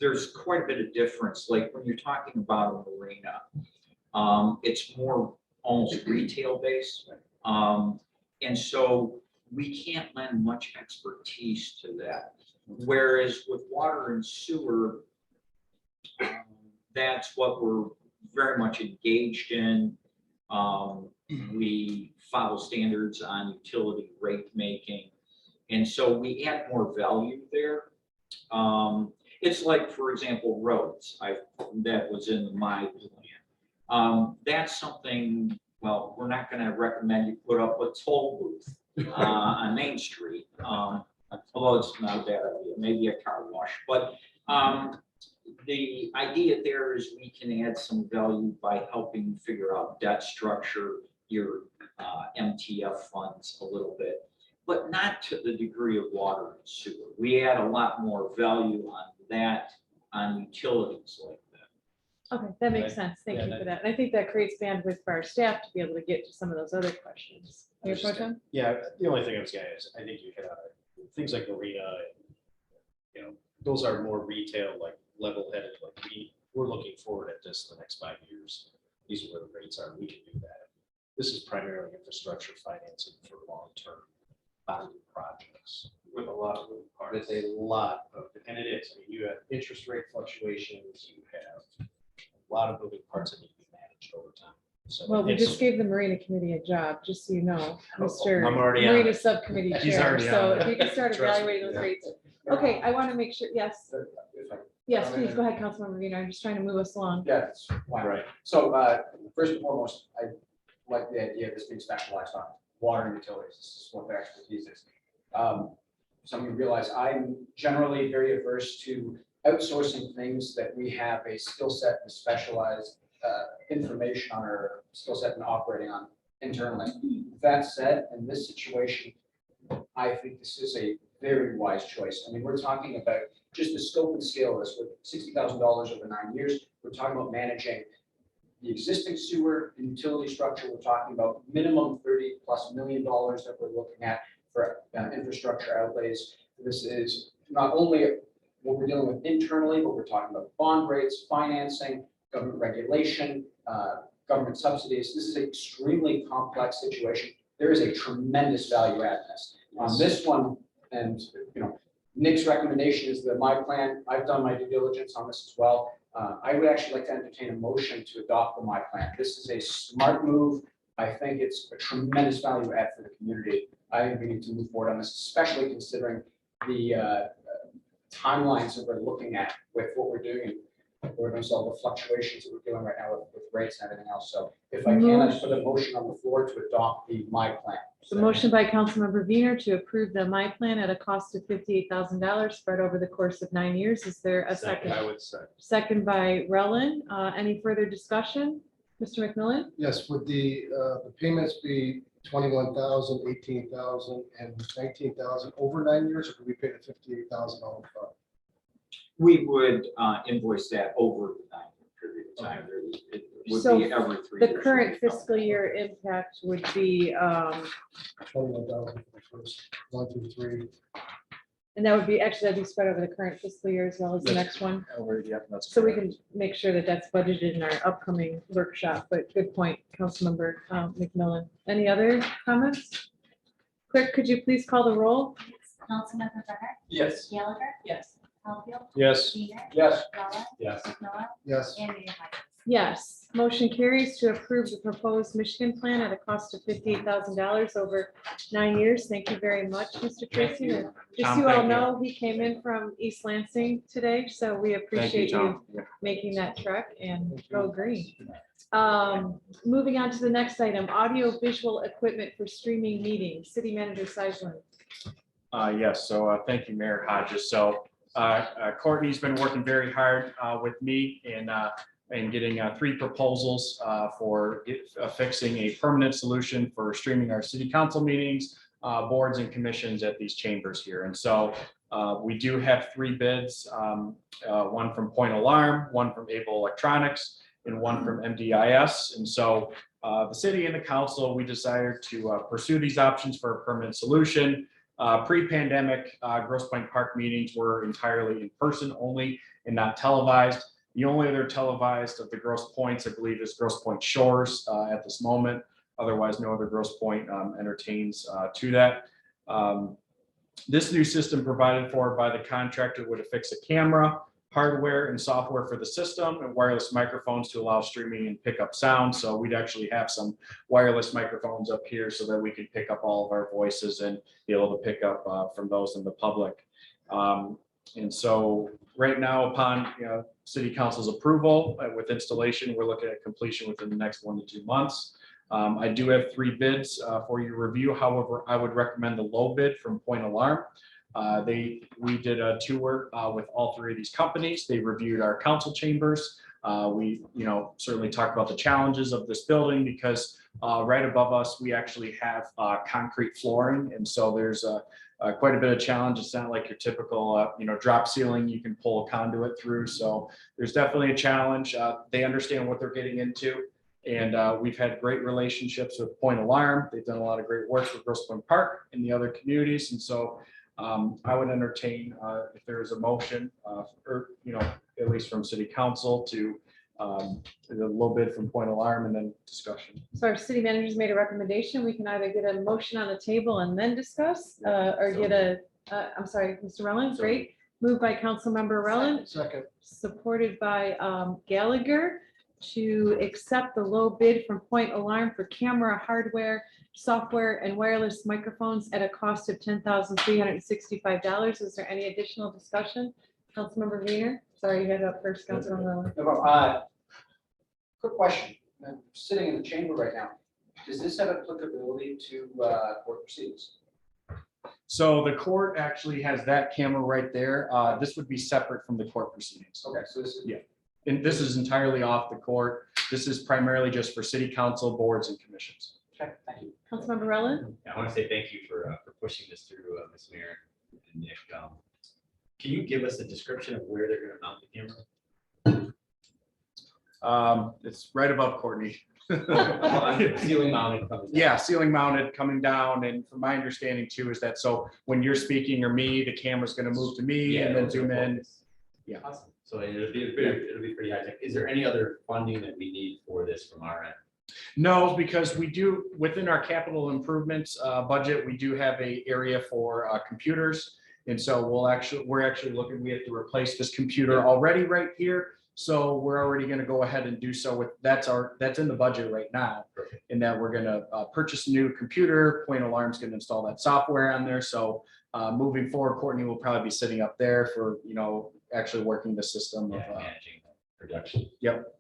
there's quite a bit of difference, like when you're talking about a marina, it's more almost retail based. And so we can't lend much expertise to that. Whereas with water and sewer, that's what we're very much engaged in. We follow standards on utility rate making. And so we add more value there. It's like, for example, roads, that was in my plan. That's something, well, we're not gonna recommend you put up a toll booth on Main Street. Although it's not a bad idea, maybe a car wash, but the idea there is we can add some value by helping figure out debt structure, your MTF funds a little bit, but not to the degree of water and sewer. We add a lot more value on that, on utilities like that. Okay, that makes sense. Thank you for that. And I think that creates bandwidth for our staff to be able to get to some of those other questions. Your question? Yeah, the only thing I was gonna add is, I think you hit on it. Things like marina, those are more retail, like level-headed, like we're looking forward at this in the next 5 years. These are where the rates are. We can do that. This is primarily infrastructure financing for long-term bonding projects. With a lot of moving parts. With a lot of, and it is, I mean, you have interest rate fluctuations, you have a lot of moving parts that need to be managed over time. So Well, we it's- just gave the Marina Committee a job, just so you know, Mr. I'm already on Marina it. Subcommittee He's Chair. already So on if it. you can start Trust me, evaluating those yeah. rates. Okay, I want to make sure, yes, If I- yes, please, go ahead, Councilmember Vino. I'm just trying to move us along. Yeah, that's fine. Right. So, first and foremost, I like the idea of this being specialized on water and utilities. This is what their expertise is. Some of you realize I'm generally very averse to outsourcing things that we have a skill set and specialized information on our skill set and operating on internally. That said, in this situation, I think this is a very wise choice. I mean, we're talking about just the scope and scale of this with $60,000 over 9 years. We're talking about managing the existing sewer and utility structure. We're talking about minimum $30+ million that we're looking at for infrastructure outlays. This is not only what we're dealing with internally, but we're talking about bond rates, financing, government regulation, government subsidies. This is an extremely complex situation. There is a tremendous value add in this. On this one, and Nick's recommendation is that my plan, I've done my due diligence on this as well. I would actually like to entertain a motion to adopt the my plan. This is a smart move. I think it's a tremendous value add for the community. I think we need to move forward on this, especially considering the timelines that we're looking at with what we're doing. We're going to solve the fluctuations that we're doing right now with rates and everything else. So if I can, I put a motion on the floor to adopt the my plan. The motion by Councilmember Viner to approve the My Plan at a cost of $58,000 spread over the course of 9 years. Is there a second? I would say. Second by Rellin. Any further discussion? Mr. McMillan? Yes, would the payments be 21,000, 18,000, and 19,000 over 9 years, or could we pay the 58,000 all upfront? We would invoice that over the 9-year period of time. It would So be every 3 The years. current fiscal year impact would be, 21,000 for the first 1 through 3. and that would be, actually, that'd be spread over the current fiscal year as well as the Yes. next one. That's So we can make sure that that's budgeted in our upcoming workshop, but good point, Councilmember McMillan. Any other comments? Clerk, could you please call the roll? Councilmember Bernard, Yes. Gallagher, Yes. Caulfield, Yes. Weiner, Yes. Rowland, Yes. McMillan, Yes, and Mayor Hodges. Yes, motion carries to approve the proposed Michigan plan at a cost of $58,000 over 9 years. Thank you very much, Mr. Tracy. And just Tom, so you all thank you. know, he came in from East Lansing today, so we appreciate you Tom. making that trek and go green. Moving on to the next item, audio visual equipment for streaming meetings. City Manager Seisler. Yes, so thank you, Mayor Hodges. So Courtney's been working very hard with me in getting 3 proposals for fixing a permanent solution for streaming our city council meetings, boards and commissions at these chambers here. And so we do have 3 bids, one from Point Alarm, one from Able Electronics, and one from MDIS. And so the city and the council, we decided to pursue these options for a permanent solution. Pre-pandemic, Grosse Pointe Park meetings were entirely in person only and not televised. The only other televised of the Grosse Pointes, I believe, is Grosse Pointe Shores at this moment. Otherwise, no other Grosse Pointe entertains to that. This new system provided for by the contractor would affix a camera, hardware and software for the system, and wireless microphones to allow streaming and pick up sound. So we'd actually have some wireless microphones up here so that we can pick up all of our voices and be able to pick up from those in the public. And so right now, upon City Council's approval with installation, we're looking at completion within the next 1 to 2 months. I do have 3 bids for your review. However, I would recommend the low bid from Point Alarm. We did a tour with all 3 of these companies. They reviewed our council chambers. We certainly talked about the challenges of this building because right above us, we actually have concrete flooring. And so there's quite a bit of challenge. It's not like your typical drop ceiling you can pull a conduit through. So there's definitely a challenge. They understand what they're getting into. And we've had great relationships with Point Alarm. They've done a lot of great work with Grosse Pointe Park and the other communities. And so I would entertain if there is a motion, or, at least from city council to a little bit from point alarm and then discussion. So our city manager's made a recommendation. We can either get a motion on the table and then discuss, or get I'm sorry, Mr. Rowland, great. Moved by Councilmember Rowland, Second. supported by Gallagher, to accept the low bid from Point Alarm for camera hardware, software, and wireless microphones at a cost of $10,365. Is there any additional discussion? Councilmember Weiner, sorry, you had up first, Councilmember Rowland. Quick question, I'm sitting in the chamber right now. Does this have applicability to court proceedings? So the court actually has that camera right there. This would be separate from the court proceedings. Okay, so this is. Yeah. And this is entirely off the court. This is primarily just for city council, boards, and commissions. Okay, thank you. Councilmember Rowland? I want to say thank you for pushing this through, Ms. Mayor and Nick. Can you give us a description of where they're going to mount the camera? It's right above Courtney. Ceiling mounted. Yeah, ceiling mounted coming down. And from my understanding too, is that so when you're speaking or me, the camera's going to move to me and then zoom in. Yeah. Awesome. So it'll be pretty high tech. Is there any other funding that we need for this from our end? No, because we do, within our capital improvements budget, we do have a area for computers. And so we're actually looking, we have to replace this computer already right here. So we're already going to go ahead and do so with, that's in the budget right now. Perfect. In that we're going to purchase a new computer, Point Alarm's going to install that software on there. So moving forward, Courtney will probably be sitting up there for, actually working the system of Managing production. Yep.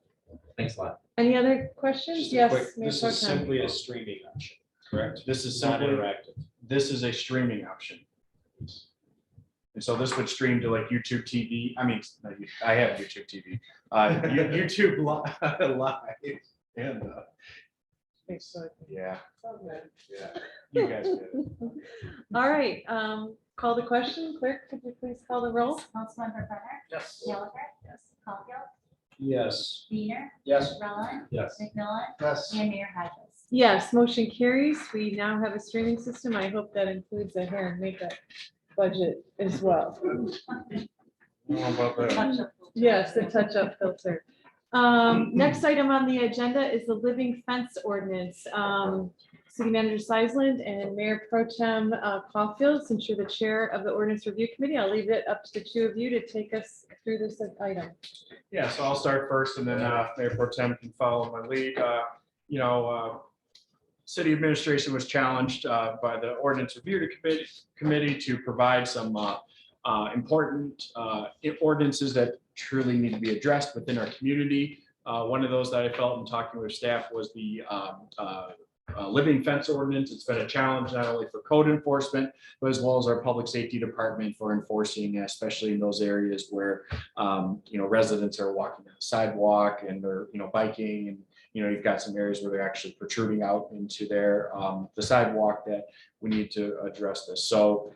Thanks a lot. Any other questions? Just a Yes. quick- Mayor This Pro is Tem. simply a streaming option, correct? This is Not simply, interactive. this is a streaming option. And so this would stream to like YouTube TV. I mean, I have YouTube TV, YouTube live and yeah, you guys did it. All right, call the question. Clerk, could you please call the roll? Councilmember Brenner? Yes. Gallagher? Yes. Caulfield? Yes. Wiener? Yes. Rowland? Yes. McMillan? Yes. And Mayor Hodges. Yes, motion carries. We now have a streaming system. I hope that includes a hair and makeup budget as well. Yes, the touch-up filter. Next item on the agenda is the living fence ordinance. City Manager Seisland and Mayor Pro Tem Caulfield, since you're the chair of the Ordinance Review Committee, I'll leave it up to the two of you to take us through this item. Yeah, so I'll start first and then Mayor Pro Tem can follow my lead. City administration was challenged by the Ordinance Review Committee to provide some important ordinances that truly need to be addressed within our community. One of those that I felt in talking with staff was the living fence ordinance. It's been a challenge not only for code enforcement, but as well as our public safety department for enforcing, especially in those areas where residents are walking on the sidewalk and they're biking, and you've got some areas where they're actually protruding out into their the sidewalk that we need to address this. So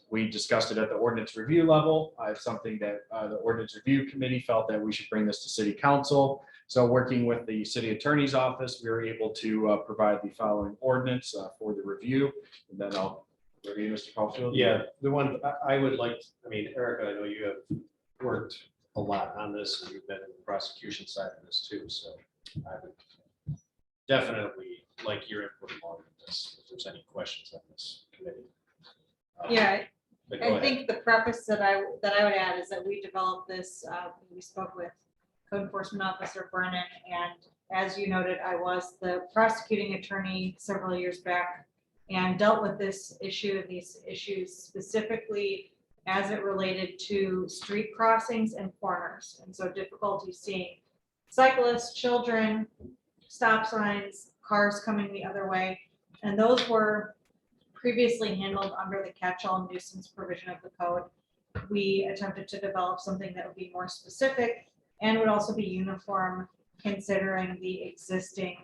we discussed it at the ordinance review level. It's something that the ordinance review committee felt that we should bring this to city council. So working with the city attorney's office, we were able to provide the following ordinance for the review. And then I'll review Mr. Caulfield. Yeah, the one I would like, Erica, I know you have worked a lot on this and you've been in the prosecution side of this too. So I would definitely like your input on this, if there's any questions on this committee. Yeah, But go I ahead. think the preface that I would add is that we developed this, we spoke with Code Enforcement Officer Brennan, and as you noted, I was the prosecuting attorney several years back and dealt with this issue, these issues specifically as it related to street crossings and corners. And so difficulty seeing cyclists, children, stop signs, cars coming the other way. And those were previously handled under the catch-all nuisance provision of the code. We attempted to develop something that would be more specific and would also be uniform, considering the existing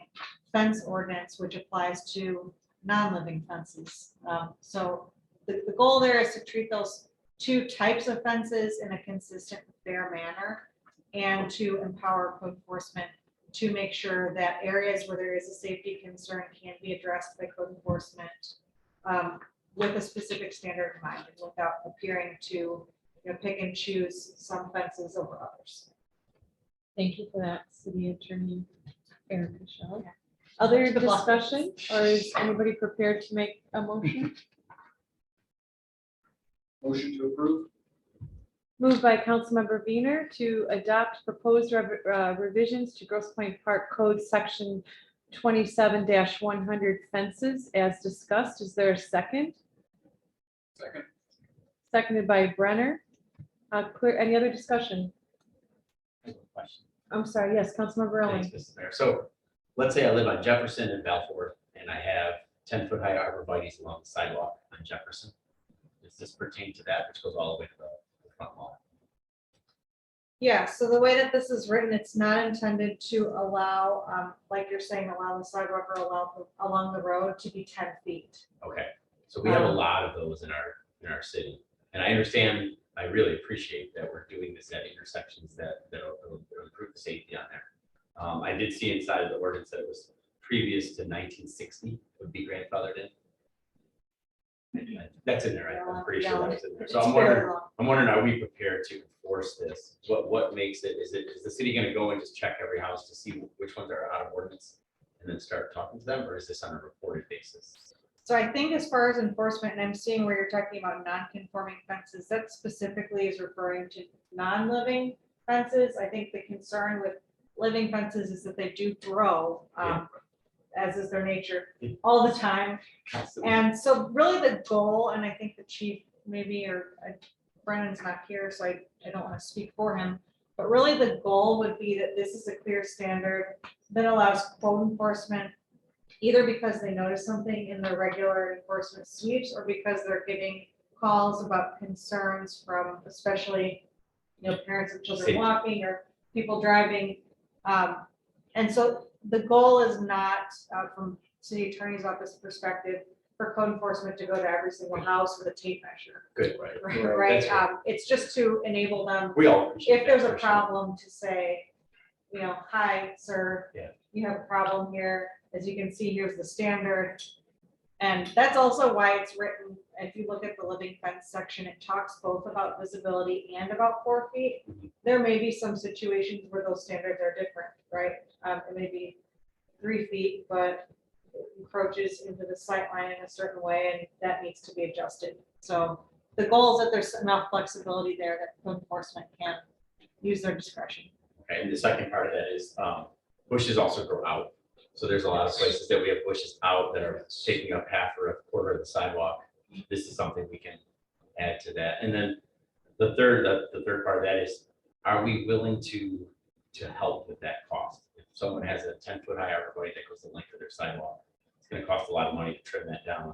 fence ordinance, which applies to non-living fences. So the goal there is to treat those two types of fences in a consistent, fair manner, and to empower code enforcement to make sure that areas where there is a safety concern can be addressed by code enforcement with a specific standard in mind and without appearing to, pick and choose some fences over others. Thank you for that, City Attorney Erica Shaw. Other Good luck. discussion, or is anybody prepared to make a motion? Motion to approve? Moved by Councilmember Wiener to adopt proposed revisions to Grosse Pointe Park Code Section 27-100 fences as discussed. Is there a second? Second. Seconded by Brenner. Any other discussion? I have a question. I'm sorry, yes, Councilmember Owen. Thanks, Mr. Mayor. So let's say I live on Jefferson and Balfour, and I have 10-foot high arborvitae along the sidewalk on Jefferson. Does this pertain to that, which goes all the way to the front lawn? Yeah, so the way that this is written, it's not intended to allow, like you're saying, allow the sidewalk or allow along the road to be 10 feet. Okay, so we have a lot of those in our city, and I understand, I really appreciate that we're doing this at intersections that'll improve the safety on there. I did see inside of the ordinance that it was previous to 1960 would be grandfathered in. That's in there, right? I'm pretty sure that's in there. So I'm wondering, are we prepared to enforce this? What makes it, is the city gonna go and just check every house to see which ones are out of ordinance and then start talking to them, or is this on a reported basis? So I think as far as enforcement, and I'm seeing where you're talking about non-conforming fences, that specifically is referring to non-living fences. I think the concern with living fences is that they do grow, as is their nature, all the time. And so really the goal, and I think the chief maybe, or Brennan's not here, so I don't want to speak for him, but really the goal would be that this is a clear standard that allows code enforcement, either because they notice something in their regular enforcement sweeps or because they're getting calls about concerns from especially, parents of children walking or people driving. And so the goal is not, from city attorney's office perspective, for code enforcement to go to every single house with a tape measure. Good, right? Right, That's right. it's just to enable them, We all appreciate if there's that, a for sure. problem, to say, hi, sir. Yeah. You have a problem here. As you can see, here's the standard. And that's also why it's written, if you look at the living fence section, it talks both about visibility and about 4 feet. There may be some situations where those standards are different, right? It may be 3 feet, but it encroaches into the sight line in a certain way, and that needs to be adjusted. So the goal is that there's enough flexibility there that code enforcement can use their discretion. Okay, and the second part of that is bushes also grow out. So there's a lot of places that we have bushes out that are taking up half or a quarter of the sidewalk. This is something we can add to that. And then the third part of that is, are we willing to help with that cost? If someone has a 10-foot high arborvitae that goes the length of their sidewalk, it's gonna cost a lot of money to trim that down.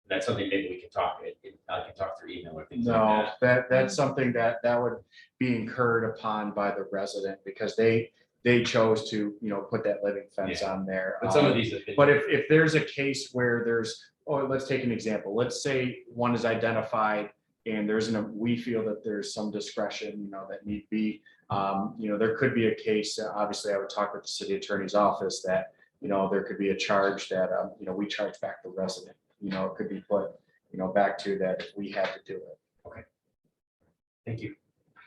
That's something maybe we can talk, I can talk through email or things like No, that. that's something that would be incurred upon by the resident because they chose to, put that living fence on there. But some of these have been. But if there's a case where let's take an example. Let's say one is identified and we feel that there's some discretion, that need be, there could be a case, obviously I would talk with the city attorney's office that, there could be a charge that, we charge back the resident, it could be put, back to that if we had to do it. Okay. Thank you.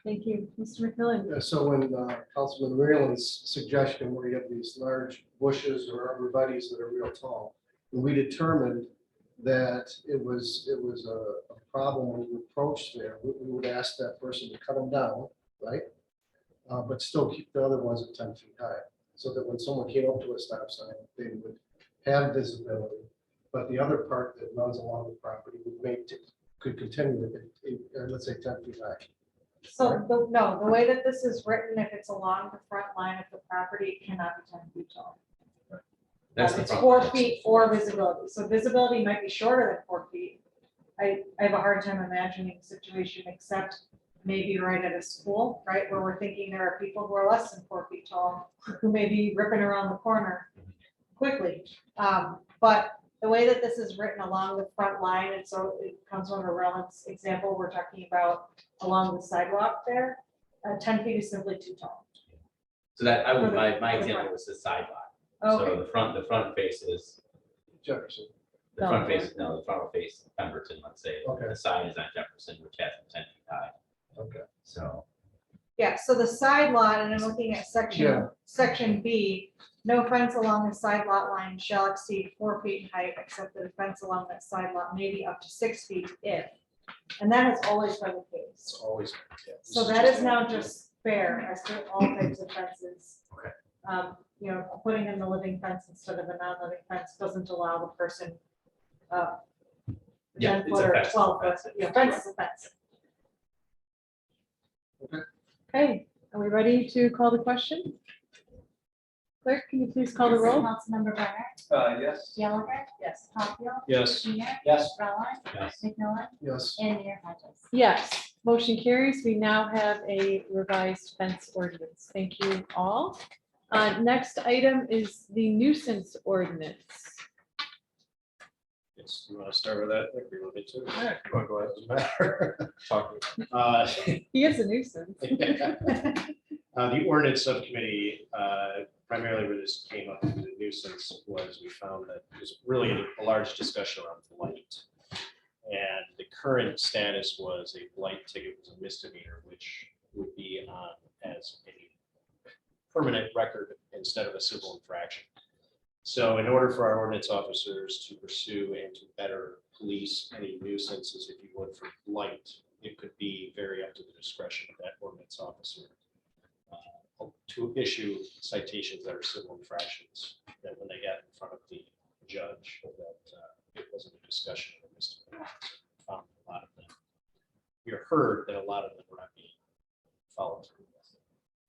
Thank you, Mr. McMillan. Yeah, so when Councilman Raylan's suggestion where you have these large bushes or arborvitaes that are real tall, and we determined that it was a problem when we approached there, we would ask that person to cut them down, right? But still keep the other ones at 10 feet high, so that when someone came up to a stop sign, they would have visibility. But the other part that runs along the property could continue with it, let's say 10 feet high. So the way that this is written, if it's along the front line of the property, it cannot be 10 feet tall. That's the It's front 4 line. feet or visibility. So visibility might be shorter than 4 feet. I have a hard time imagining a situation except maybe right at a school, right? Where we're thinking there are people who are less than 4 feet tall who may be ripping around the corner quickly. But the way that this is written along the front line, and so it comes from a relevant example, we're talking about along the sidewalk there, 10 feet is simply too tall. So that For the- my for the example front. was the side lot. Okay. So the front face is Jefferson. The front face, no, the front face Pemberton, let's say. Okay. The side is on Jefferson, which has 10 feet high. Okay. So, Yeah, so the side lot, and I'm looking at Yeah. section B, no fence along the side lot line shall exceed 4 feet in height, except that the fence along that side lot may be up to 6 feet if. And that has always been the It's case. always. Yeah, this So that is just- now just fair as to all types of fences. Okay. You know, putting in the living fence instead of a non-living fence doesn't allow the person, Yeah, 10 it's foot a or fence. 12 foot, fence is a fence. Okay, are we ready to call the question? Clerk, can you please call the roll? Councilmember Brenner, Yes. Gallagher, Yes. Caulfield, Yes. Weiner, Yes. Rowland, yes. McMillan, Yes. and Mayor Hodges. Yes, motion carries. We now have a revised fence ordinance. Thank you all. Next item is the nuisance ordinance. Yes, you want to start with that? If you want me to. Yeah, come on, go ahead, doesn't matter. He is a nuisance. The ordinance subcommittee, primarily where this came up with the nuisance was we found that there's really a large discussion around blight. And the current status was a blight ticket was a misdemeanor, which would be on as a permanent record instead of a civil infraction. So in order for our ordinance officers to pursue and to better police any nuisances, if you would, for blight, it could be very up to the discretion of that ordinance officer to issue citations that are civil infractions, that when they got in front of the judge, that it wasn't a discussion of a misdemeanor. Found a lot of them. We heard that a lot of them were not being followed through with.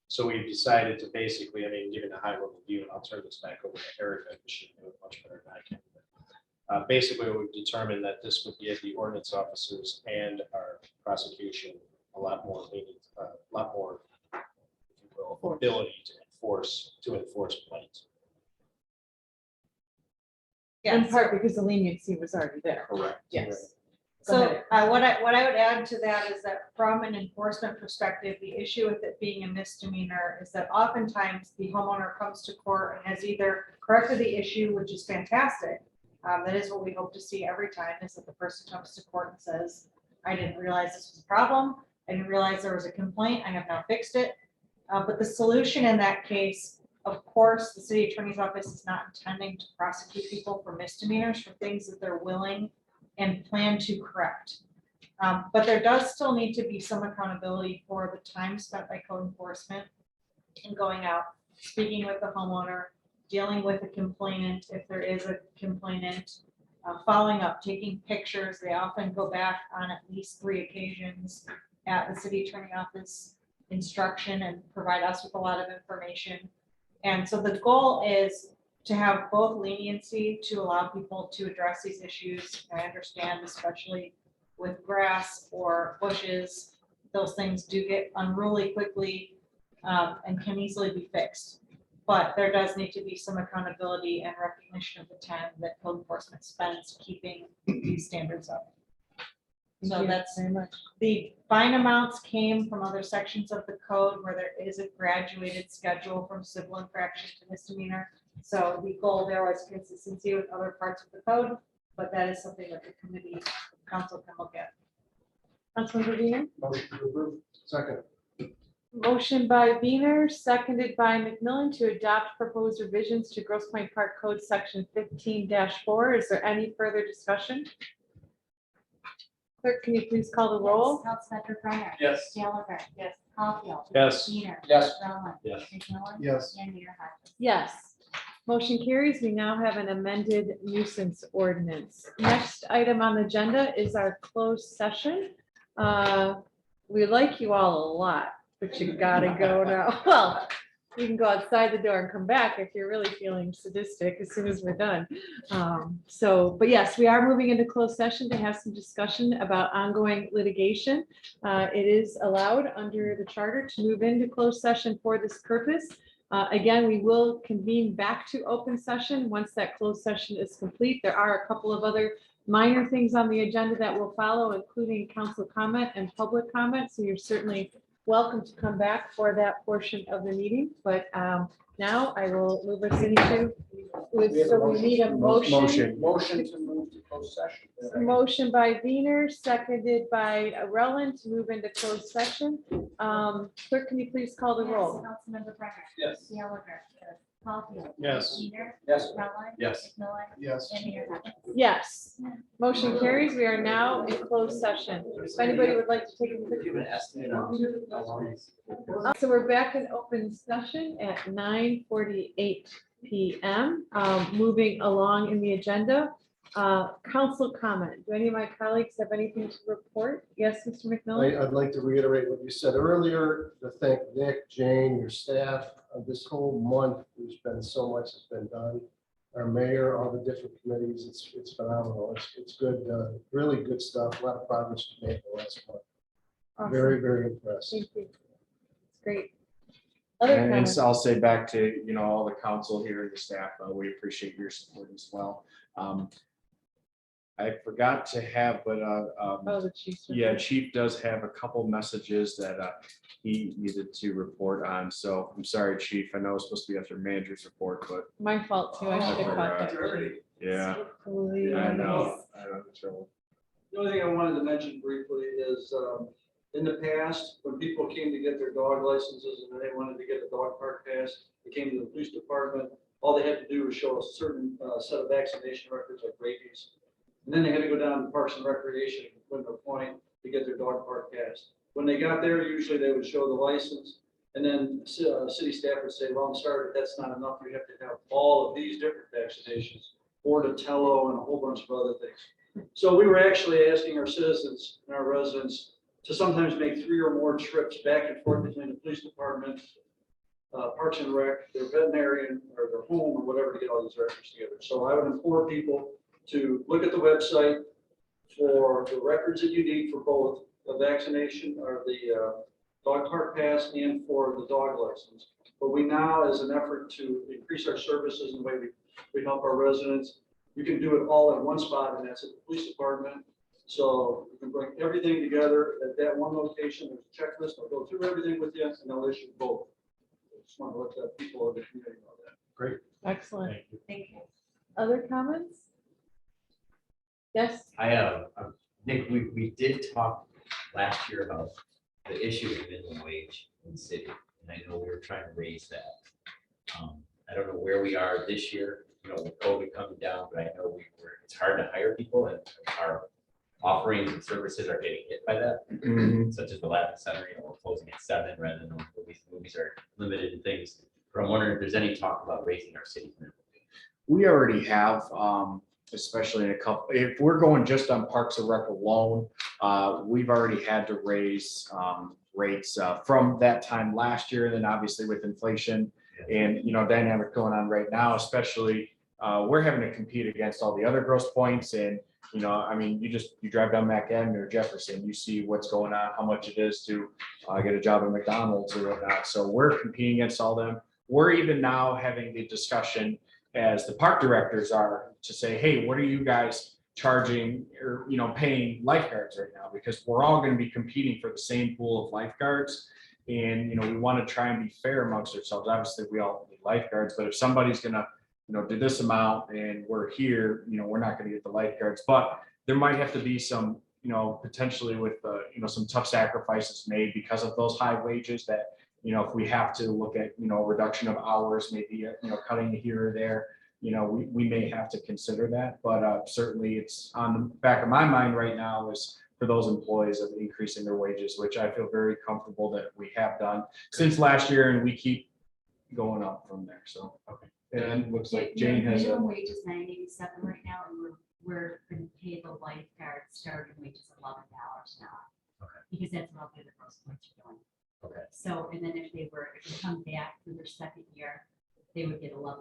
So we decided to basically, given a high level view, and I'll turn this back over to Erica, because she knows much better than I can. But, basically, we've determined that this would give the ordinance officers and our prosecution a lot more lenient, a lot more, if you will, ability to enforce blight. In part because the leniency was already there. Correct. Yes. Go So ahead. what I would add to that is that from an enforcement perspective, the issue with it being a misdemeanor is that oftentimes the homeowner comes to court and has either corrected the issue, which is fantastic. That is what we hope to see every time, is that the person comes to court and says, I didn't realize this was a problem. I didn't realize there was a complaint. I have now fixed it. But the solution in that case, of course, the city attorney's office is not intending to prosecute people for misdemeanors, for things that they're willing and plan to correct. But there does still need to be some accountability for the time spent by code enforcement in going out, speaking with the homeowner, dealing with the complainant, if there is a complainant, following up, taking pictures. They often go back on at least 3 occasions at the city attorney office instruction and provide us with a lot of information. And so the goal is to have both leniency to allow people to address these issues. I understand, especially with grass or bushes, those things do get unruly quickly and can easily be fixed. But there does need to be some accountability and recognition of the time that code enforcement spends keeping these standards up. Thank So you that's very much. the fine amounts came from other sections of the code where there is a graduated schedule from civil infraction to misdemeanor. So the goal there was consistency with other parts of the code, but that is something that the committee council can look at. Councilmember Wiener? Motion to approve. Second. Motion by Wiener, seconded by McMillan to adopt proposed revisions to Grosse Pointe Park Code Section 15-4. Is there any further discussion? Clerk, can you please call the roll? Councilmember Brenner. Yes. Gallagher. Yes. Caulfield. Yes. Weiner. Yes. Rowland. Yes. McMillan. Yes. And Mayor Hodges. Yes. Motion carries. We now have an amended nuisance ordinance. Next item on the agenda is our closed session. We like you all a lot, but you gotta go now. Well, you can go outside the door and come back if you're really feeling sadistic as soon as we're done. But yes, we are moving into closed session to have some discussion about ongoing litigation. It is allowed under the charter to move into closed session for this purpose. Again, we will convene back to open session once that closed session is complete. There are a couple of other minor things on the agenda that will follow, including council comment and public comment. So you're certainly welcome to come back for that portion of the meeting. But now I will move us into, so we need a motion. Motion to move to closed session. Motion by Wiener, seconded by Rowland to move into closed session. Clerk, can you please call the roll? Councilmember Brenner. Yes. Gallagher. Caulfield. Yes. Wiener. Yes. Rowland. Yes. McMillan. Yes. And Mayor Hutchins. Yes. Motion carries. We are now in closed session. If anybody would like to take a Do quick. you have an estimate on how long? So we're back in open session at 9:48 PM. Moving along in the agenda. Council comment. Do any of my colleagues have anything to report? Yes, Mr. McMillan? I'd like to reiterate what you said earlier, to thank Nick, Jane, your staff. This whole month, there's been so much that's been done. Our mayor, all the different committees, it's phenomenal. It's good, really good stuff. A lot of progress made in the last month. Awesome. Very, very impressed. Thank you. It's great. Other And comments? so I'll say back to, all the council here and the staff, we appreciate your support as well. I forgot to have, but, Oh, the chief's. yeah, Chief does have a couple messages that he needed to report on. So I'm sorry, Chief. I know it's supposed to be after manager's report, but My fault too. I should have caught that. yeah, Please. I know. I don't know. The only thing I wanted to mention briefly is, in the past, when people came to get their dog licenses and they wanted to get a dog park pass, they came to the police department, all they had to do was show a certain set of vaccination records like rabies. And then they had to go down to Parks and Recreation, Winter Point, to get their dog park pass. When they got there, usually they would show the license, and then city staff would say, well, I'm sorry, but that's not enough. You have to have all of these different vaccinations, Bordetella and a whole bunch of other things. So we were actually asking our citizens and our residents to sometimes make 3 or more trips back and forth between the police department, Parks and Rec, their veterinarian, or their home, or whatever, to get all these records together. So I would implore people to look at the website for the records that you need for both the vaccination or the dog park pass and for the dog license. But we now, as an effort to increase our services and the way we help our residents, you can do it all in one spot, and that's at the police department. So you can bring everything together at that one location. There's a checklist. I'll go through everything with you, and they'll issue both. I just want to let the people of the community know that. Great. Excellent. Thank you. Other comments? Yes. Nick, we did talk last year about the issue of minimum wage in the city, and I know we were trying to raise that. I don't know where we are this year, with COVID coming down, but I know it's hard to hire people, and our offerings and services are getting hit by that, such as the Latin Center, we're closing at 7 rather than movies are limited and things. But I'm wondering if there's any talk about raising our city minimum wage. We already have, especially in a couple, if we're going just on Parks and Rec alone, we've already had to raise rates from that time last year. And then obviously with inflation and, dynamic going on right now, especially we're having to compete against all the other gross points. And, you drive down Mac Avenue or Jefferson, you see what's going on, how much it is to get a job at McDonald's or whatnot. So we're competing against all them. We're even now having the discussion as the park directors are to say, hey, what are you guys charging or, paying lifeguards right now? Because we're all going to be competing for the same pool of lifeguards. And, we want to try and be fair amongst ourselves. Obviously, we all need lifeguards, but if somebody's going to, do this amount and we're here, we're not going to get the lifeguards, but there might have to be some, potentially with, some tough sacrifices made because of those high wages that, if we have to look at, reduction of hours, maybe, cutting here or there, we may have to consider that. But certainly it's on the back of my mind right now is for those employees of increasing their wages, which I feel very comfortable that we have done since last year, and we keep going up from there. So, okay. And it looks like Jane has Minimum wage is $9.87 right now, and we're going to pay the lifeguard starting wages $11 an hour. Okay. Because that's what all the other gross points are doing. Okay. So, and then if they come back for their second year, they would get $11.20,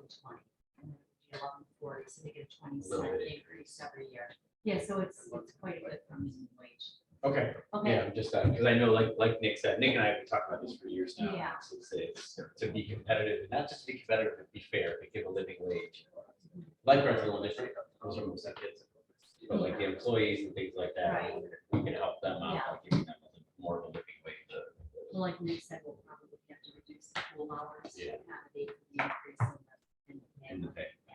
and then $11.40, so they get a 20-cent increase every year. Yeah, so it's quite a bit from minimum wage. Okay. Okay. Yeah, I'm just because I know, like Nick said, Nick and I have been talking about this for years now. Yeah. So it's to be competitive, and not just to be competitive, but be fair, to give a living wage. Lifeguards are a little different. Those are most kids, but like the employees and things like that, Right. we can help them out by giving them more of a living wage. Well, like Nick said, we'll probably have to reduce the pool hours to Yeah. accommodate the increase in In the pay. yeah.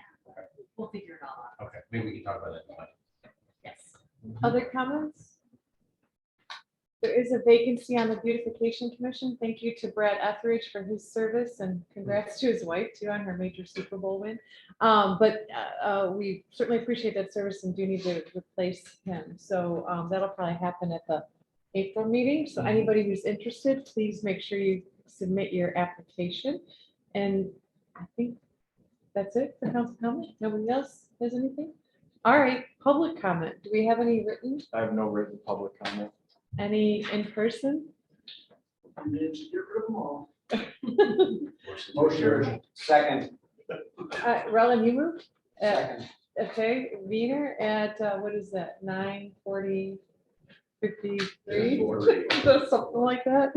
We'll figure it all out. Okay, maybe we can talk about that. Other comments? There is a vacancy on the Beautification Commission. Thank you to Brad Etheridge for his service and congrats to his wife too on her major Super Bowl win. But we certainly appreciate that service and do need to replace him. So that'll probably happen at the April meeting. So anybody who's interested, please make sure you submit your application. And I think that's it for council comment. Nobody else has anything? All right, public comment. Do we have any written? I have no written public comment. Any in person? Managed to get rid of them all. Motion, second, Roland, you moved? second. Okay, Wiener at, what is that, 9:53? Something like that.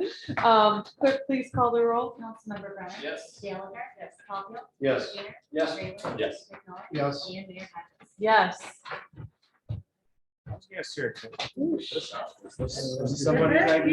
Clerk, please call the roll. Councilmember Brennan. Yes. Gallagher. Yes. Caulfield. Yes. Wiener. Yes. Strickler. Yes. McMillan. Yes. And Mayor Hodges. Yes. Yes, sir. Ooh, Somebody's idea.